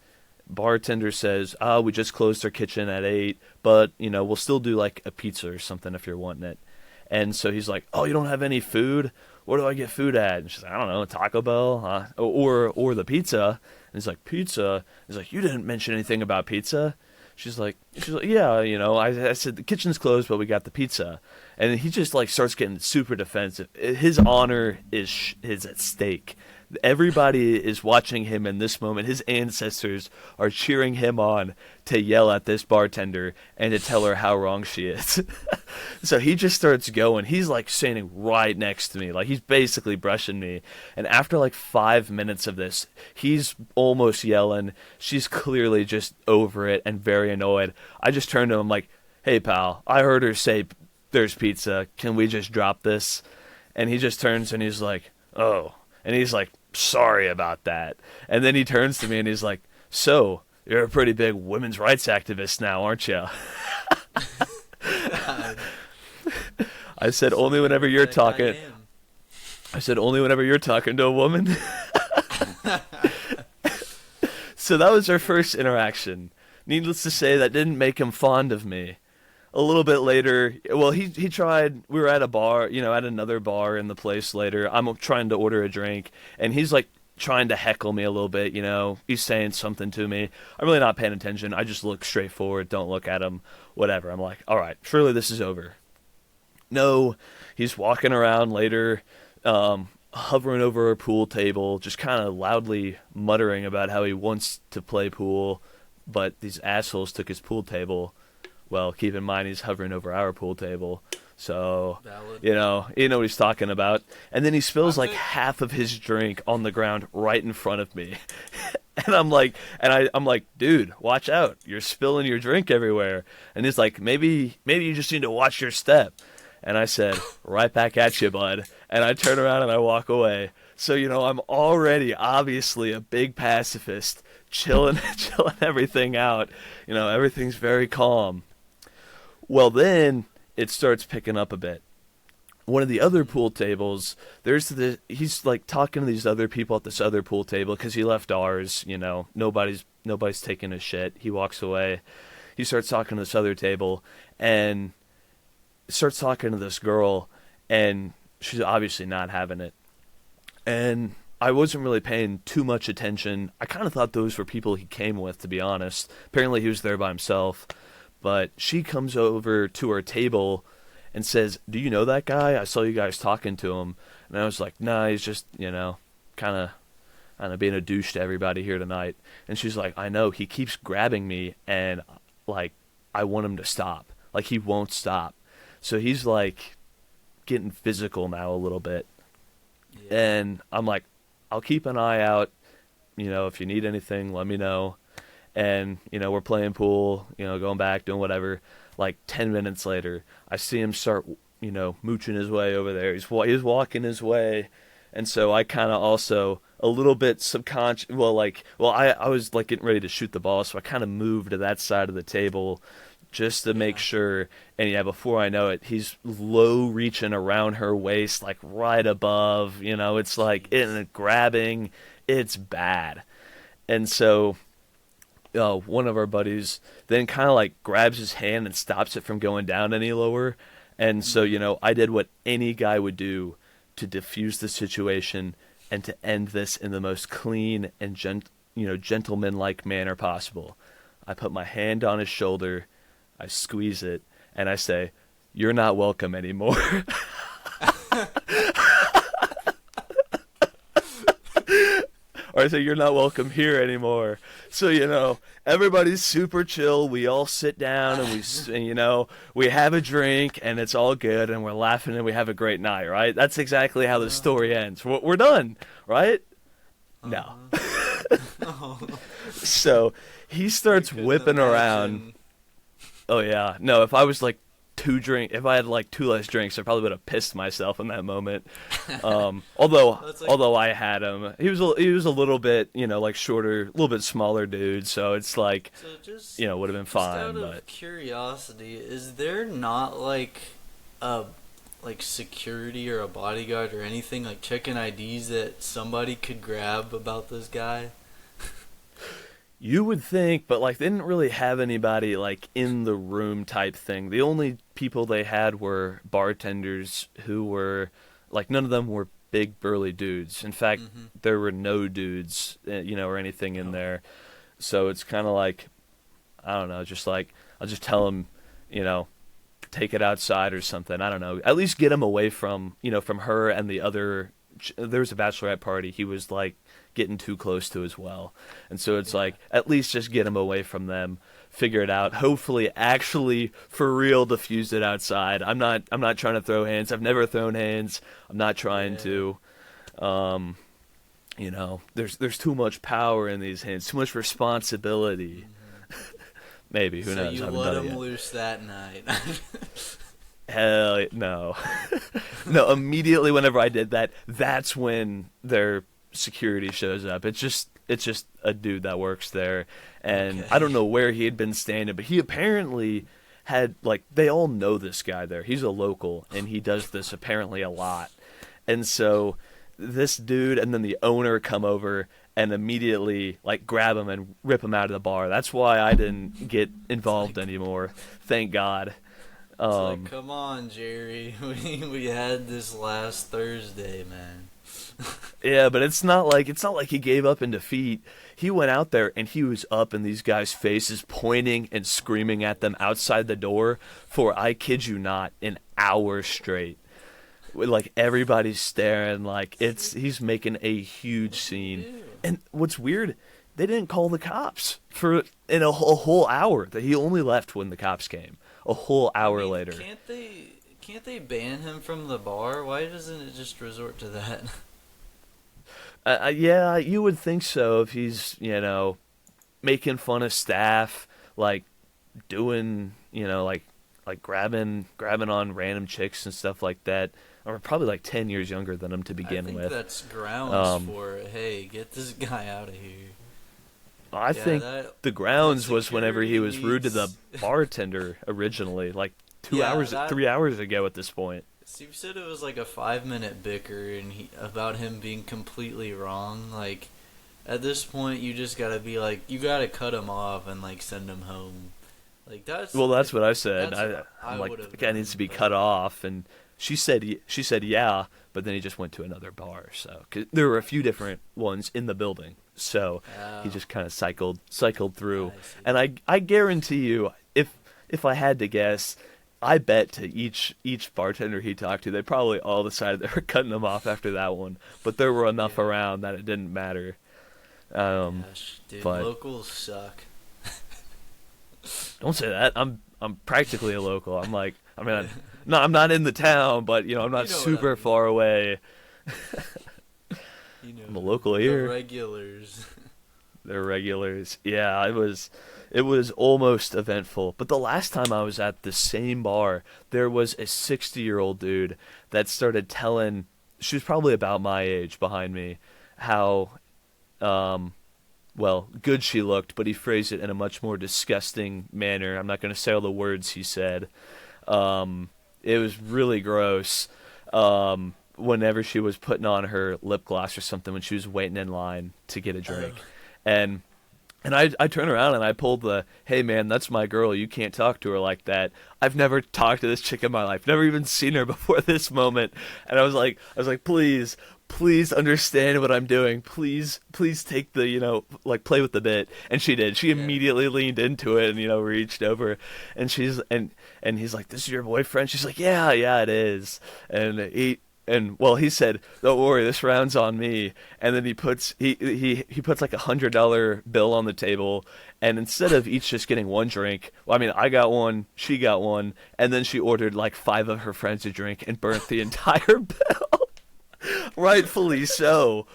Bartender says, we just closed our kitchen at 8, but, we'll still do like a pizza or something if you're wanting it. And so he's like, oh, you don't have any food? Where do I get food at? And she's like, I don't know, Taco Bell, or the pizza. And he's like, pizza? He's like, you didn't mention anything about pizza. She's like, yeah, I said the kitchen's closed, but we got the pizza. And he just like starts getting super defensive. His honor is at stake. Everybody is watching him in this moment. His ancestors are cheering him on to yell at this bartender and to tell her how wrong she is. So he just starts going. He's like standing right next to me. Like he's basically brushing me. And after like 5 minutes of this, he's almost yelling. She's clearly just over it and very annoyed. I just turned to him like, hey pal, I heard her say there's pizza. Can we just drop this? And he just turns and he's like, oh. And he's like, sorry about that. And then he turns to me and he's like, so, you're a pretty big women's rights activist now, aren't you? I said, only whenever you're talking. I said, only whenever you're talking to a woman. So that was our first interaction. Needless to say, that didn't make him fond of me. A little bit later, well, he tried, we were at a bar, at another bar in the place later. I'm trying to order a drink, and he's like trying to heckle me a little bit, He's saying something to me. I'm really not paying attention. I just look straight forward, don't look at him, whatever. I'm like, all right, surely this is over. No, he's walking around later, hovering over a pool table, just kind of loudly muttering about how he wants to play pool, but these assholes took his pool table. Well, keep in mind he's hovering over our pool table. So, Valid. you know what he's talking about. And then he spills I'm like big. half of his drink on the ground right in front of me. And I'm like, dude, watch out. You're spilling your drink everywhere. And he's like, maybe you just need to watch your step. And I said, right back at you, bud. And I turn around and I walk away. So, I'm already obviously a big pacifist, chilling, chilling everything out. Everything's very calm. Well, then it starts picking up a bit. One of the other pool tables, he's like talking to these other people at this other pool table because he left ours. Nobody's taking his shit. He walks away. He starts talking to this other table and starts talking to this girl, and she's obviously not having it. And I wasn't really paying too much attention. I kind of thought those were people he came with, to be honest. Apparently he was there by himself. But she comes over to our table and says, "Do you know that guy? I saw you guys talking to him." And I was like, "Nah, he's just, kind of being a douche to everybody here tonight." And she's like, "I know, he keeps grabbing me, and, like, I want him to stop. Like, he won't stop." So he's, like, getting physical now a little bit. Yeah. And I'm like, "I'll keep an eye out. If you need anything, let me know." And, we're playing pool, going back, doing whatever. Like 10 minutes later, I see him start, mooching his way over there. He's walking his way. And so I kind of also, a little bit subconscious, I was like getting ready to shoot the ball. So I kind of moved to that side of the table just to make sure. And yeah, before I know it, he's low reaching around her waist, like right above, it's like grabbing. It's bad. And so one of our buddies then kind of like grabs his hand and stops it from going down any lower. And so, I did what any guy would do to diffuse the situation and to end this in the most clean and gentlemanlike manner possible. I put my hand on his shoulder, I squeeze it, and I say, "You're not welcome anymore." Or I say, "You're not welcome here anymore." So, everybody's super chill. We all sit down and we have a drink and it's all good and we're laughing and we have a great night, right? That's exactly how the story ends. We're done, right? No. So he starts whipping around. Oh, yeah. No, if I had like two less drinks, I probably would have pissed myself in that moment. Although I had him, he was a little bit, like shorter, a little bit smaller dude. So it's like, would have been fine. Just out of curiosity, is there not like a security or a bodyguard or anything like checking IDs that somebody could grab about this guy? You would think, but like they didn't really have anybody like in the room type thing. The only people they had were bartenders who were like, none of them were big burly dudes. In fact, there were no dudes, or anything in there. So it's kind of like, I don't know, just like I'll just tell them, take it outside or something. I don't know. At least get him away from her and the other. There was a bachelorette party. He was like getting too close to as well. And so it's like, at least just get him away from them, figure it out. Hopefully actually for real diffuse it outside. I'm not trying to throw hands. I've never thrown hands. I'm not trying to. There's too much power in these hands, too much responsibility. Maybe, who knows? So you let him loose that night. Hell no. No, immediately whenever I did that, that's when their security shows up. It's just a dude that works there, and I don't know where he had been standing, but he apparently had, like, they all know this guy there. He's a local, and he does this apparently a lot. And so this dude and then the owner come over and immediately like grab him and rip him out of the bar. That's why I didn't get involved anymore. Thank God. It's come on, Jerry. We had this last Thursday, man. Yeah, but it's not like he gave up in defeat. He went out there and he was up in these guys' faces, pointing and screaming at them outside the door for, I kid you not, an hour straight. Like everybody's staring, like he's making a huge scene. And what's weird, they didn't call the cops in a whole hour. That he only left when the cops came. A whole hour later. can't they ban him from the bar? Why doesn't it just resort to that? Yeah, you would think so if he's, making fun of staff, like doing, like grabbing on random chicks and stuff like that. Or probably like 10 years younger than him to I begin think with. that's grounds for, hey, get this guy out of here. I Yeah, think the that grounds was whenever he security was rude to the needs. bartender originally, like Yeah, that 3 hours ago at this point. Steve said it was like a 5 minute bicker and about him being completely wrong. Like, at this point, you just gotta be like, you gotta cut him off and like send him home. Like Well, that's what I said. that's what I'm I like, would the have guy needs done. to be But cut off, and she said yeah, but then he just went to another bar. So 'cause there were a few different ones in the building, so he oh, just kind of cycled through. I see. And I guarantee you, if I had to guess, I bet to each bartender he talked to, they probably all decided they were cutting him off after that one. But there were enough Yeah. around that it didn't matter. Um, Gosh, dude, but locals suck. don't say that. I'm practically a local. No, I'm not in the town, but I'm not You know what I super mean. far away. You know, I'm a local the here. regulars. They're regulars. Yeah, it was almost eventful. But the last time I was at the same bar, there was a 60-year-old dude that started telling, she was probably about my age behind me, how good she looked, but he phrased it in a much more disgusting manner. I'm not going to say all the words he said. It was really gross. Whenever she was putting on her lip gloss or something when she was waiting in line to get a drink. And I turn around and I pulled the, hey man, that's my girl, you can't talk to her like that. I've never talked to this chick in my life, never even seen her before this moment. And I was like, please understand what I'm doing. Please take the, play with the bit. And she did. She Yeah. immediately leaned into it and, reached over. And and he's like, this is your boyfriend? She's like, yeah, it is. He said, don't worry, this round's on me. And then he puts like $100 bill on the table, and instead of each just getting one drink, I got one, she got one, and then she ordered like 5 of her friends a drink and burnt the entire bill. Rightfully so.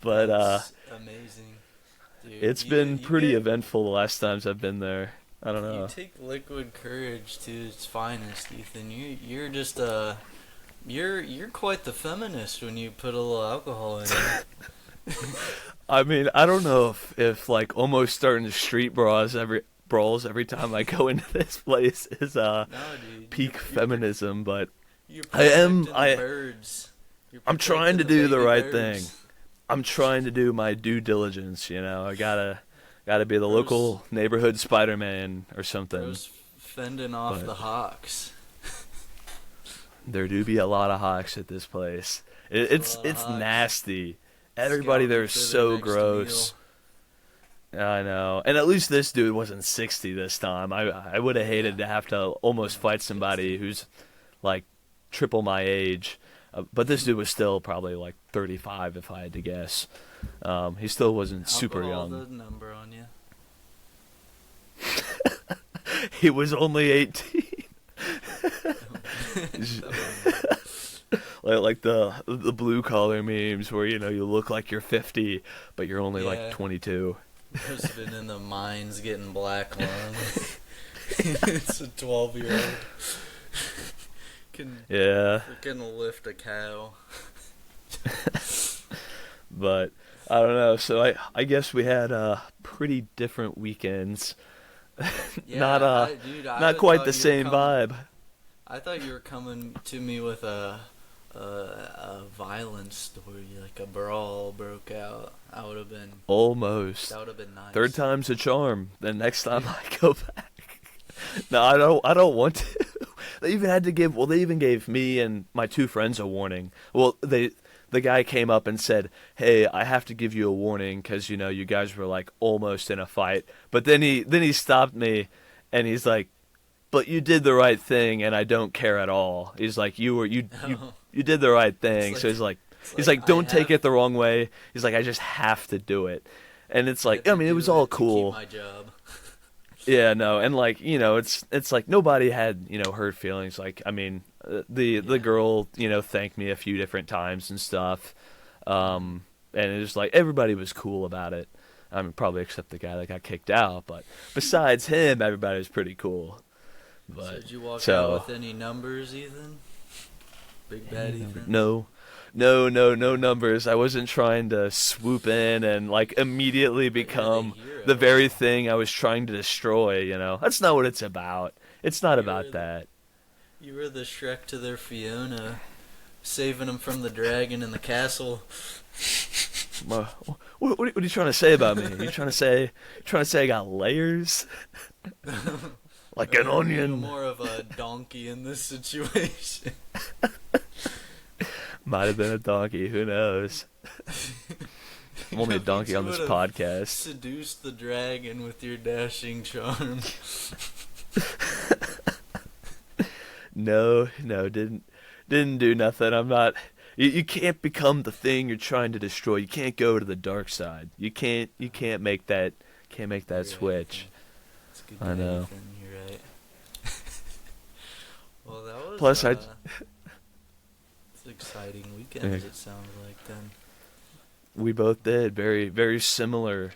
But That's amazing, dude. it's been pretty eventful the last times I've been there. I don't know. You take liquid courage to its finest, Ethan. You're just you're quite the feminist when you put a little alcohol in it. I don't know if like almost starting to street brawls every time I go into this place is No, dude. peak feminism, but You're I am protecting the birds. You're I'm trying to protecting do the baby right birds. thing. I'm trying to do my due diligence, I gotta be the local neighborhood Spider-Man or something. Bro's fending off But the hawks. there do be a lot of hawks at this place. It's A lot of hawks. nasty. Everybody Scouting there is for their so next gross. I know. And at least this dude wasn't 60 this time. I would have hated to have to almost fight somebody who's like triple my age. But this dude was still probably like 35 if I had to guess. He still wasn't super Alcohol young. the number on you. He was only 18. like the blue collar memes where you look like you're 50 but you're only like Yeah. 22. Bro's been in the mines getting black lung. It's a 12-year-old. Can Yeah, freaking lift a cow. but I don't know. So I guess we had pretty different weekends. Yeah, not dude, not quite the same vibe. I thought you were coming to me with a violent story, like a brawl broke out. I would have been. Almost. That would have been nice. Third time's a charm. Then next time I go back. No, I don't want to. They even gave me and my 2 friends a warning. Well, the guy came up and said, "Hey, I have to give you a warning because you guys were like almost in a fight." But then he stopped me, and he's like, "But you did the right thing, and I don't care at all." He's like, "You did the right thing." It's So like- he's like, I "Don't take have- it the wrong way." He's like, "I just have to do it," and it's like, have it to was do all it to cool. keep my job. Yeah, no, and like it's like nobody had hurt feelings. Like I mean, the Yeah. girl thanked me a few different times and stuff, Hmm. and it's just like everybody was cool about it. I mean, probably except the guy that got kicked out, but besides him, everybody was pretty cool. So But did you walk out so with any numbers, Ethan? Big bad Ethan. no, no numbers. I wasn't trying to swoop in and like immediately You're the become the very hero. thing I was trying to destroy. That's not what it's about. It's not You about were that. you were the Shrek to their Fiona, saving them from the dragon in the castle. What are you trying to say about me? Are you trying to say I got layers like an You're onion? more of a donkey in this situation. Might have been a donkey. Who knows? I'm only a donkey You on this would have podcast. seduced the dragon with your dashing charm. No, didn't do nothing. I'm not. You can't become the thing you're trying to destroy. You can't go to the dark side. You can't make that You're right, switch. Ethan. It's a good I guy, know. Ethan. You're right. Well, that was Plus, I it's an exciting weekends. It sounds like then. we both did very very similar.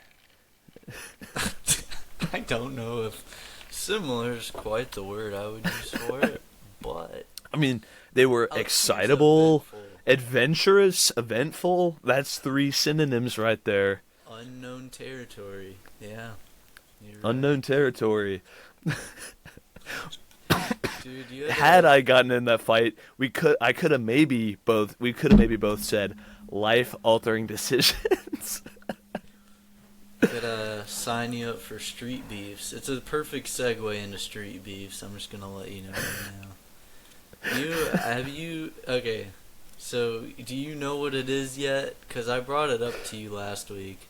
I don't know if similar is quite the word I would use for it, but I mean, they were I like to use excitable, eventful. adventurous, eventful. That's three synonyms right there. Unknown territory. Yeah, you're right. Unknown territory. Dude, you Had had I gotten in that fight, I could have maybe both said life altering decisions. could sign you up for Street Beefs. It's a perfect segue into Street Beefs. I'm just gonna let you know right now. Okay? So do you know what it is yet? Cause I brought it up to you last week.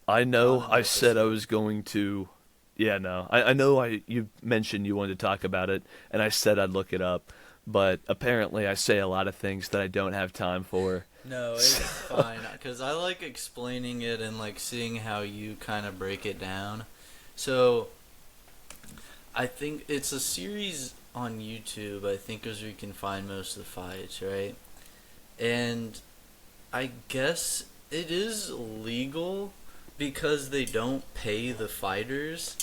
I know On an I said I episode. was going to. Yeah, no. I know you mentioned you wanted to talk about it, and I said I'd look it up, but apparently I say a lot of things that I don't have time for. No, it's fine. Cause I like explaining it and like seeing how you kind of break it down. So I think it's a series on YouTube. I think is where you can find most of the fights, right? And I guess it is legal because they don't pay the fighters.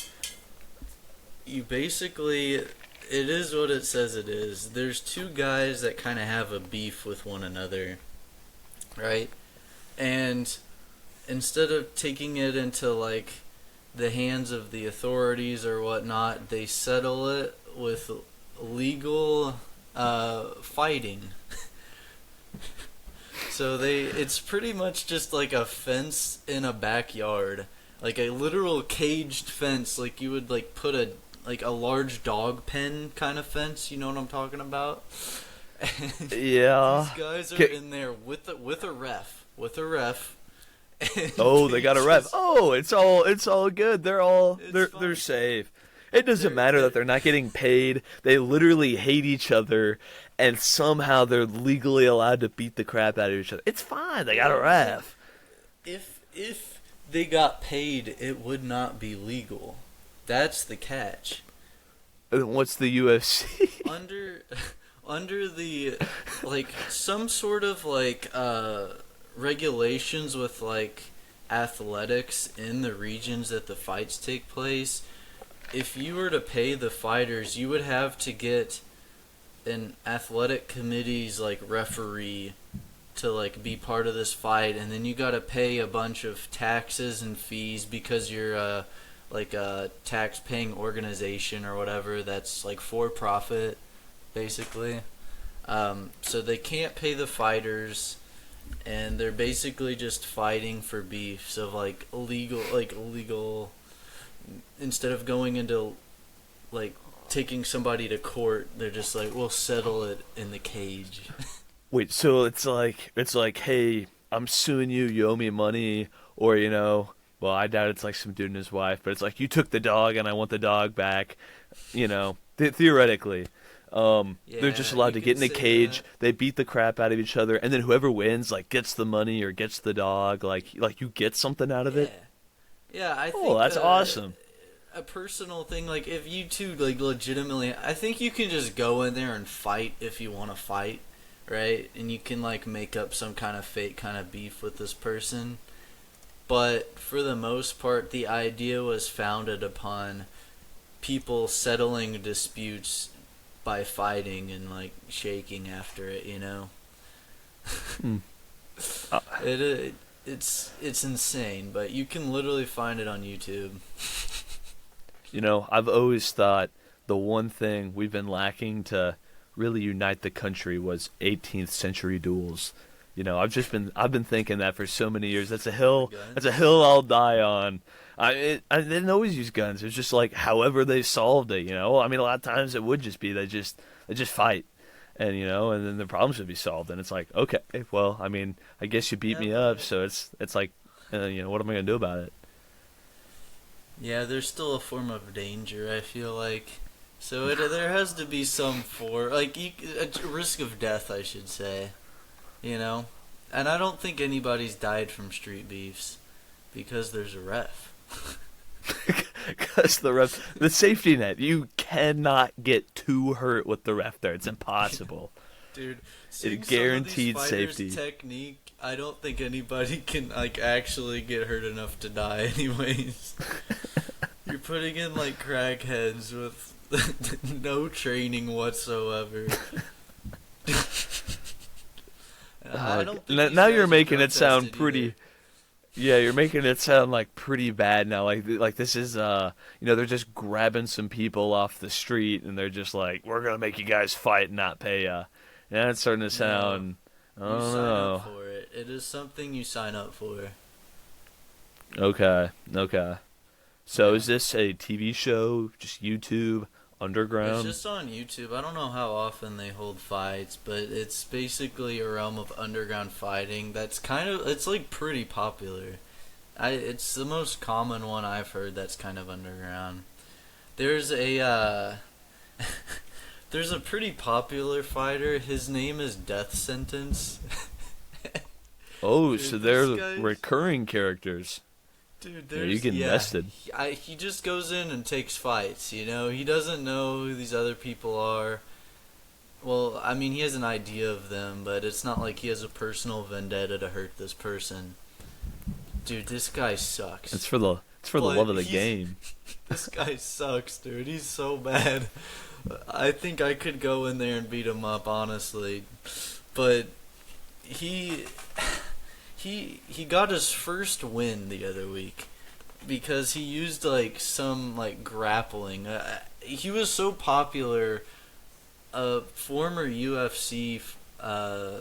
You basically, it is what it says it is. There's two guys that kind of have a beef with one another, right? And instead of taking it into like the hands of the authorities or whatnot, they settle it with legal fighting. So it's pretty much just like a fence in a backyard, like a literal caged fence, like you would like put a large dog pen kind of fence. You know what I'm talking about? And Yeah. these guys are K- in there with a ref, and Oh, they they got a ref. just Oh, it's all good. They're all it's they're fine. safe. It doesn't matter They're that they're not getting paid. They literally hate each other, and somehow they're legally allowed to beat the crap out of each other. It's fine. They got a well, ref. if they got paid, it would not be legal. That's the catch. And what's the UFC? Under under the like some sort of like regulations with like athletics in the regions that the fights take place, if you were to pay the fighters, you would have to get an athletic committee's like referee to like be part of this fight, and then you got to pay a bunch of taxes and fees because you're like a tax paying organization or whatever that's like for profit basically. So they can't pay the fighters, and they're basically just fighting for beefs of like illegal instead of going into like taking somebody to court. They're just like, we'll settle it in the cage. Wait, so it's like, hey, I'm suing you. You owe me money, or well, I doubt it's like some dude and his wife, but it's like you took the dog and I want the dog back. Theoretically, they're just Yeah, allowed you to could get in a say cage. that. They beat the crap out of each other, and then whoever wins, like, gets the money or gets the dog. Like you get something out of Yeah, it. yeah. I Oh, think that's awesome. a personal thing, like if you two like legitimately, I think you can just go in there and fight if you want to fight, right? And you can like make up some kind of fake kind of beef with this person. But for the most part, the idea was founded upon people settling disputes by fighting and like shaking after it, you know. Hmm. Uh, It's insane, but you can literally find it on YouTube. I've always thought the one thing we've been lacking to really unite the country was 18th century duels. I've been thinking that for so many years. That's a hill. That's a Guns. hill I'll die on. I didn't always use guns. It was just like however they solved it. I mean, a lot of times it would just be they just fight, and then the problems would be solved. And it's like, okay, well, I mean, I guess you beat Yeah, me up, but so it's like, what am I gonna do about it? yeah, there's still a form of danger, I feel like. So there has to be some a risk of death, I should say. You know, and I don't think anybody's died from street beefs because there's a ref. Because the safety net, you cannot get too hurt with the ref there. It's impossible. Dude, seeing It some of these guaranteed fighters' safety. technique, I don't think anybody can like actually get hurt enough to die. Anyways, you're putting in like crackheads with no training whatsoever. I don't think these Now you're guys are making drug it sound tested pretty. either. Yeah, you're making it sound like pretty bad now. Like this is they're just grabbing some people off the street and they're just like, we're gonna make you guys fight and not pay ya. Yeah, it's starting to No, sound. I you don't sign up know. for it. It is something you sign up for. Okay, okay. So Yeah. is this a TV show? Just YouTube It's underground? just on YouTube. I don't know how often they hold fights, but it's basically a realm of underground fighting that's it's like pretty popular. It's the most common one I've heard that's kind of underground. There's a there's a pretty popular fighter. His name is Death Sentence. Oh, so Dude, they're this guy's recurring characters. Dude, Yeah, you there's get yeah. invested. He just goes in and takes fights. You know, he doesn't know who these other people are. Well, I mean, he has an idea of them, but it's not like he has a personal vendetta to hurt this person. Dude, this guy sucks. It's for the But love of the he's- game. This guy sucks, dude. He's so bad. I think I could go in there and beat him up, honestly. But he he got his first win the other week because he used like some like grappling. He was so popular. A former UFC, I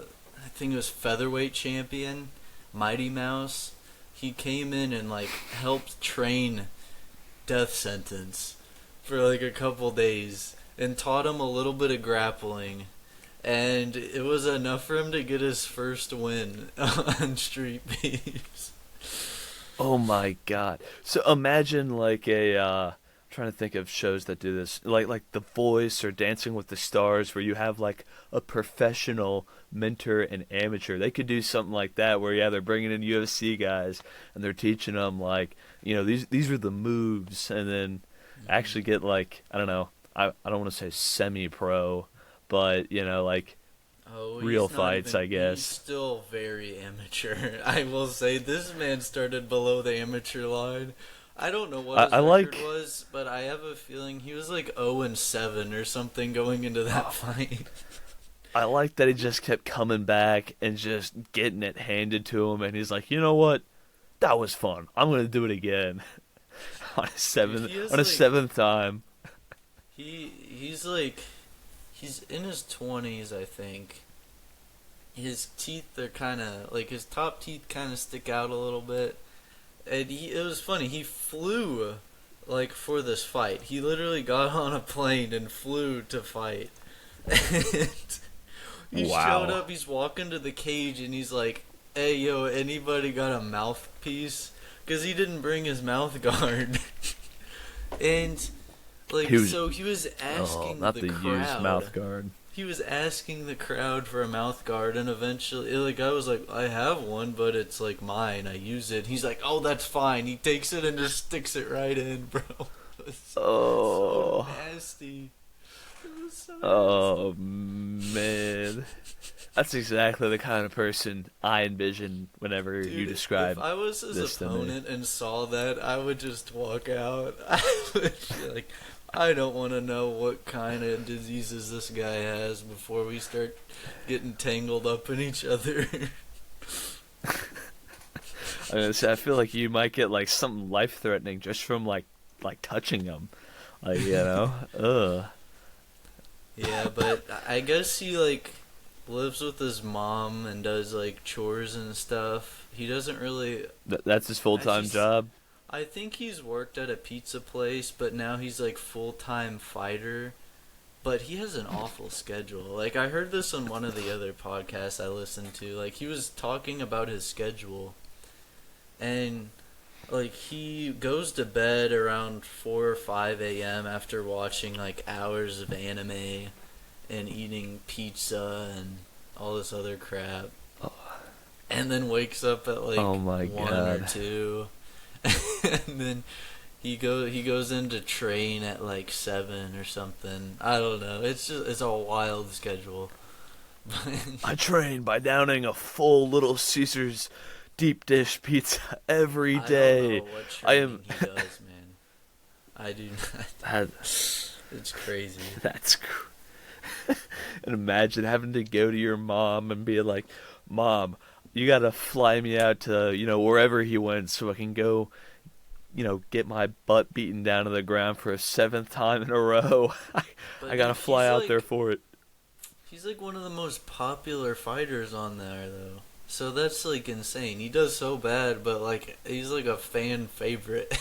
think it was featherweight champion, Mighty Mouse. He came in and like helped train Death Sentence for like a couple days and taught him a little bit of grappling. And it was enough for him to get his first win on Street Beefs. Oh my god. So imagine like trying to think of shows that do this, like The Voice or Dancing with the Stars, where you have like a professional mentor and amateur. They could do something like that, where they're bringing in UFC guys and they're teaching them like, these are the moves, and then actually get like, I don't know, I don't want to say semi-pro, but like Oh, real he's not fights, even, I guess. He's still very amateur. I will say this man started below the amateur line. I don't know what his I record like. was, but I have a feeling he was like 0-7 or something going into that fight. I like that he just kept coming back and just getting it handed to him, and he's like, you know what? That was fun. I'm gonna do it again on a Dude, seventh he is on a like seventh time. he's like he's in his 20s, I think. His teeth are kind of like his top teeth kind of stick out a little bit. And it was funny. He flew like for this fight. He literally got on a plane and flew to fight. And he showed Wow. up. He's walking to the cage and he's like, "Hey, yo, anybody got a mouthpiece?" Because he didn't bring his mouth guard. And like, He was so he was oh, asking not the the used crowd. mouth guard. He was asking the crowd for a mouth guard, and eventually, like, I was like, I have one, but it's like mine. I use it. He's like, oh, that's fine. He takes it and just sticks it right in, bro. was so Oh, nasty. It was so oh nasty. man, that's exactly the kind of person I envision whenever you Dude, if describe I was his this to me. opponent and saw that, I would just walk out. I would be like, I don't want to know what kind of diseases this guy has before we start getting tangled up in each other. I mean, I feel like you might get like something life threatening just from like touching them, like ugh. Yeah, but I guess he like lives with his mom and does like chores and stuff. He doesn't really. That's his full I time just. job. I think he's worked at a pizza place, but now he's like full time fighter. But he has an awful schedule. Like I heard this on one of the other podcasts I listened to. Like he was talking about his schedule, and like he goes to bed around 4 or 5 a.m. after watching like hours of anime and eating pizza and all this other crap, and then wakes up at like Oh my 1 or 2, and then he goes in to train at like 7 or something. I don't know. It's a wild schedule. I train by downing a full Little Caesars deep dish pizza every I don't know day. what I training am. he does, man. I do not. That, It's crazy. that's. And imagine having to go to your mom and be like, "Mom, you gotta fly me out to wherever he went so I can go, get my butt beaten down to the ground for a seventh time in a row. I But gotta dude, fly out there for it." he's like one of the most popular fighters on there though. So that's like insane. He does so bad, but like he's like a fan favorite.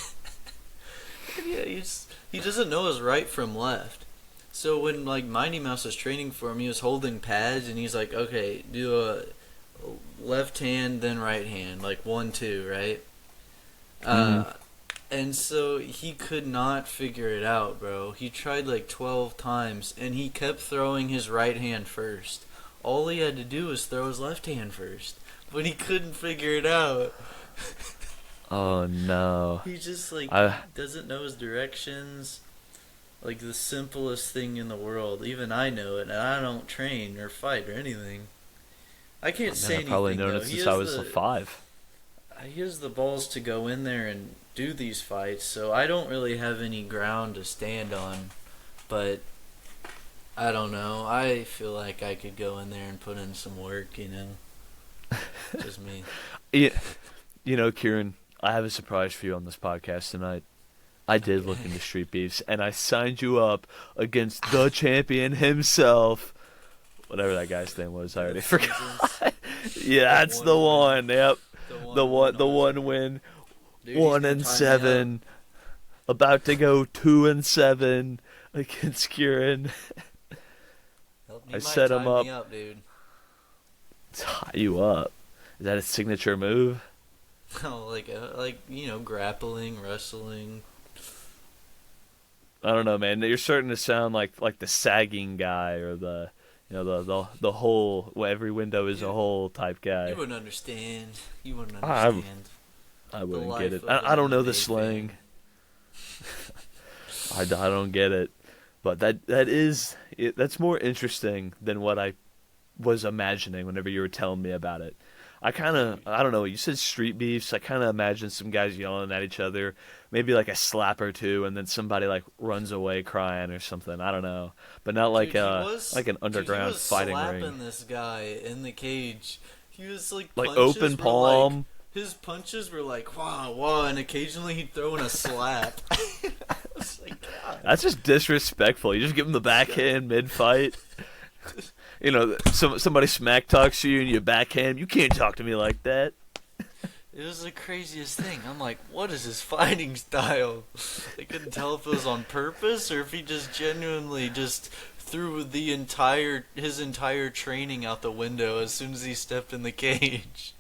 Yeah, he doesn't know his right from left. So when like Mighty Mouse was training for him, he was holding pads and he's like, okay, do a left hand then right hand, like 1-2, right? Hmm. Uh, and so he could not figure it out, bro. He tried like 12 times and he kept throwing his right hand first. All he had to do was throw his left hand first, but he couldn't figure it out. Oh no. He just like I doesn't know his directions. Like the simplest thing in the world. Even I know it, and I don't train or fight or anything. I can't man, say I've probably anything known though. it since I was 5. He has the balls to go in there and do these fights, so I don't really have any ground to stand on. But I don't know. I feel like I could go in there and put in some work. Just me. Yeah, Kieran, I have a surprise for you on this podcast tonight. I did look into Street Beefs, and I signed you up against the champion himself. Whatever that guy's name was, I already forgot. Yeah, that's the one. Yep, the one win. Dude, he's gonna tie me 1-7, about to go 2-7 against Kieran. He I might set him tie up. me up, dude. Tie you up. Is that a signature move? Oh, like grappling, wrestling. I don't know, man. You're starting to sound like the sagging guy or the whole every window is a hole type guy. You wouldn't understand. You wouldn't I understand. I wouldn't life get it. of I an don't know the MMA slang. fan. I don't get it. But that's more interesting than what I was imagining whenever you were telling me about it. I don't know, you said street beefs. I kind of imagined some guys yelling at each other, maybe like a slap or two, and then somebody like runs away crying or something. I don't know, but not like like an underground fighting ring. He was slapping this guy in the cage. He was like Like punches open were palm. like his punches were like wow wow, and occasionally he'd throw in a slap. I was like, God. That's just disrespectful. You just give him the backhand mid fight. Somebody smack talks you and you backhand. You can't talk to me like that. It was the craziest thing. I'm like, what is his fighting style? I couldn't tell if it was on purpose or if he just genuinely just threw his entire training out the window as soon as he stepped in the cage.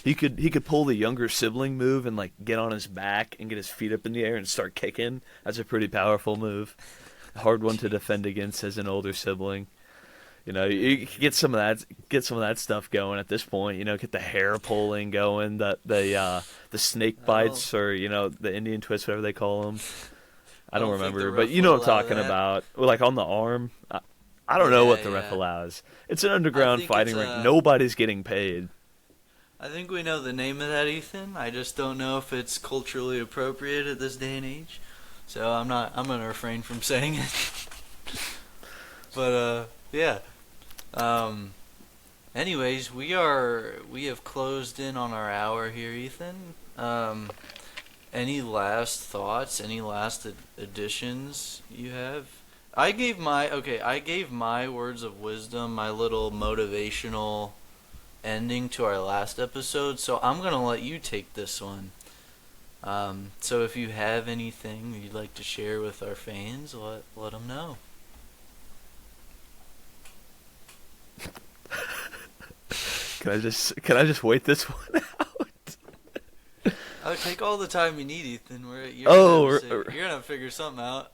He could pull the younger sibling move and like get on his back and get his feet up in the air and start kicking. That's a pretty powerful move. A hard one to defend against as an older sibling. You get some of that stuff going at this point. Get the hair pulling going, the snake bites or the Indian twist, whatever they call them. I don't think the remember, but ref you know would what I'm allow talking that. about. Like on the arm. I don't know what the ref allows. It's an underground fighting ring. Nobody's getting paid. I think we know the name of that, Ethan. I just don't know if it's culturally appropriate at this day and age. So I'm gonna refrain from saying it. But yeah. Anyways, we have closed in on our hour here, Ethan. Any last thoughts? Any last additions you have? I gave my words of wisdom, my little motivational ending to our last episode, so I'm going to let you take this one. So if you have anything you'd like to share with our fans, let them know. Can I just wait this one out? Oh, take all the time you need, Ethan. You're gonna figure something out.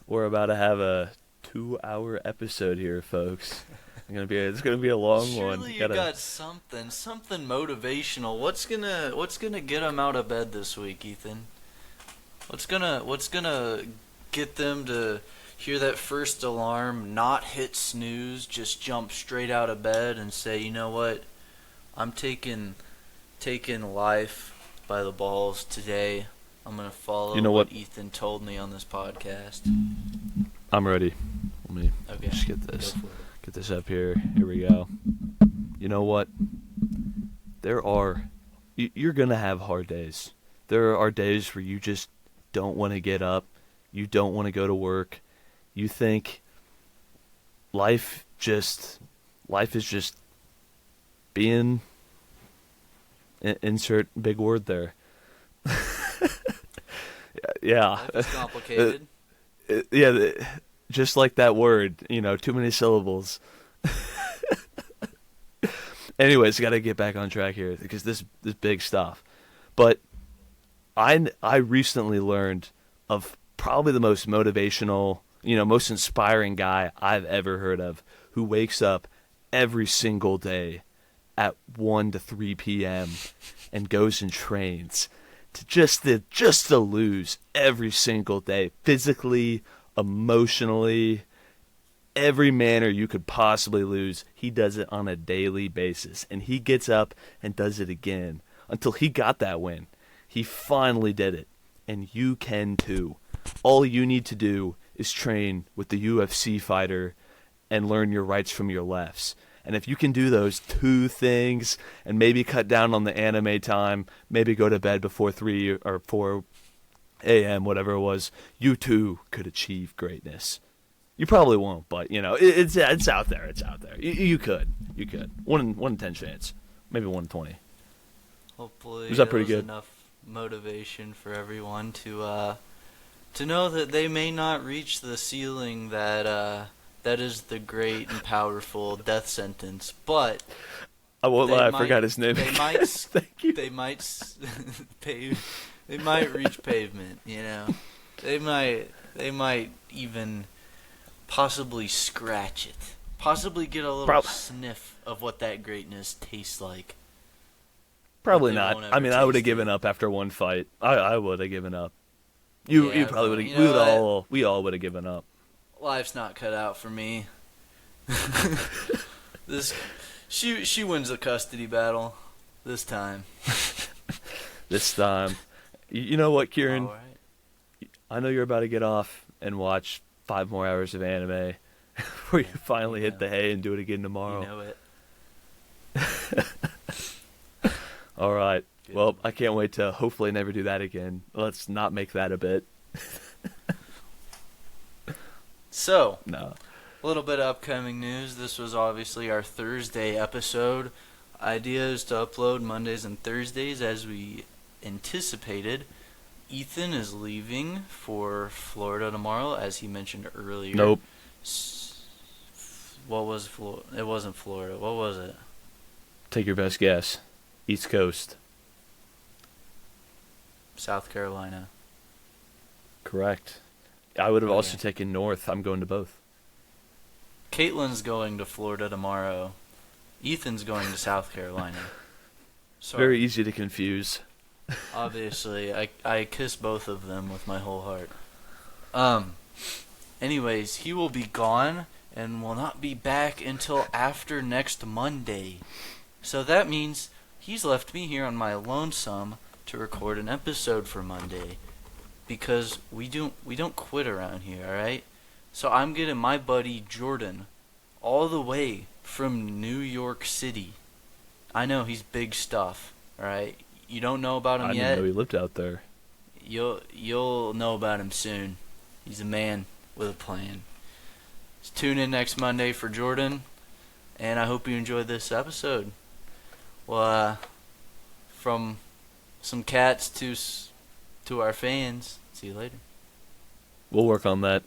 We're about to have a 2-hour episode here, folks. It's gonna be a long one. Surely you got something motivational. What's gonna get them out of bed this week, Ethan? What's gonna get them to hear that first alarm, not hit snooze, just jump straight out of bed and say, you know what, I'm taking life by the balls today. I'm gonna follow what Ethan told me on this podcast. I'm ready. Let me just get this up here. Here we go. You know what? You're gonna have hard days. There are days where you just don't want to get up. You don't want to go to work. You think life is just being, insert big word there. Yeah. Life is complicated. Yeah, just like that word, too many syllables. Anyways, got to get back on track here because this big stuff. But I recently learned of probably the most motivational, most inspiring guy I've ever heard of, who wakes up every single day at 1 to 3 p.m. and goes and trains to just to lose every single day, physically, emotionally, every manner you could possibly lose. He does it on a daily basis, and he gets up and does it again until he got that win. He finally did it, and you can too. All you need to do is train with the UFC fighter and learn your rights from your lefts. And if you can do those 2 things and maybe cut down on the anime time, maybe go to bed before 3 or 4 a.m., whatever it was, you too could achieve greatness. You probably won't, but, it's out there. It's out there. You could. 1 in 10 chance. Maybe 1 in 20. Hopefully was that pretty good? Enough motivation for everyone to know that they may not reach the ceiling that is the great and powerful death sentence, but I won't lie, I forgot his name. They might. Thank you. They might They might reach pavement. They might even possibly scratch it. Possibly get a little sniff of what that greatness tastes like. Probably not. I mean, I would have given up after one fight. I would have given up. You probably would have. We all would have given up. Life's not cut out for me. She wins the custody battle this time. This time. You know what, Kieran? All right. I know you're about to get off and watch 5 more hours of anime before you finally hit the hay and do it again tomorrow. You know it. All right. Good. Well, I can't wait to hopefully never do that again. Let's not make that a bit. So, no. A little bit of upcoming news. This was obviously our Thursday episode. Idea is to upload Mondays and Thursdays as we anticipated. Ethan is leaving for Florida tomorrow, as he mentioned earlier. Nope. What was Florida? It wasn't Florida. What was it? Take your best guess. East Coast. South Carolina. Correct. I would have also taken North. I'm going to both. Caitlin's going to Florida tomorrow. Ethan's going to South Carolina. Sorry. Very easy to confuse. Obviously, I kiss both of them with my whole heart. Um. Anyways, he will be gone and will not be back until after next Monday. So that means he's left me here on my lonesome to record an episode for Monday. Because we don't quit around here, alright? So I'm getting my buddy Jordan all the way from New York City. I know he's big stuff, alright? You don't know about him I yet? didn't know he lived out there. You'll know about him soon. He's a man with a plan. Just tune in next Monday for Jordan, and I hope you enjoyed this episode. Well, from some cats to our fans. See you later. We'll work on that.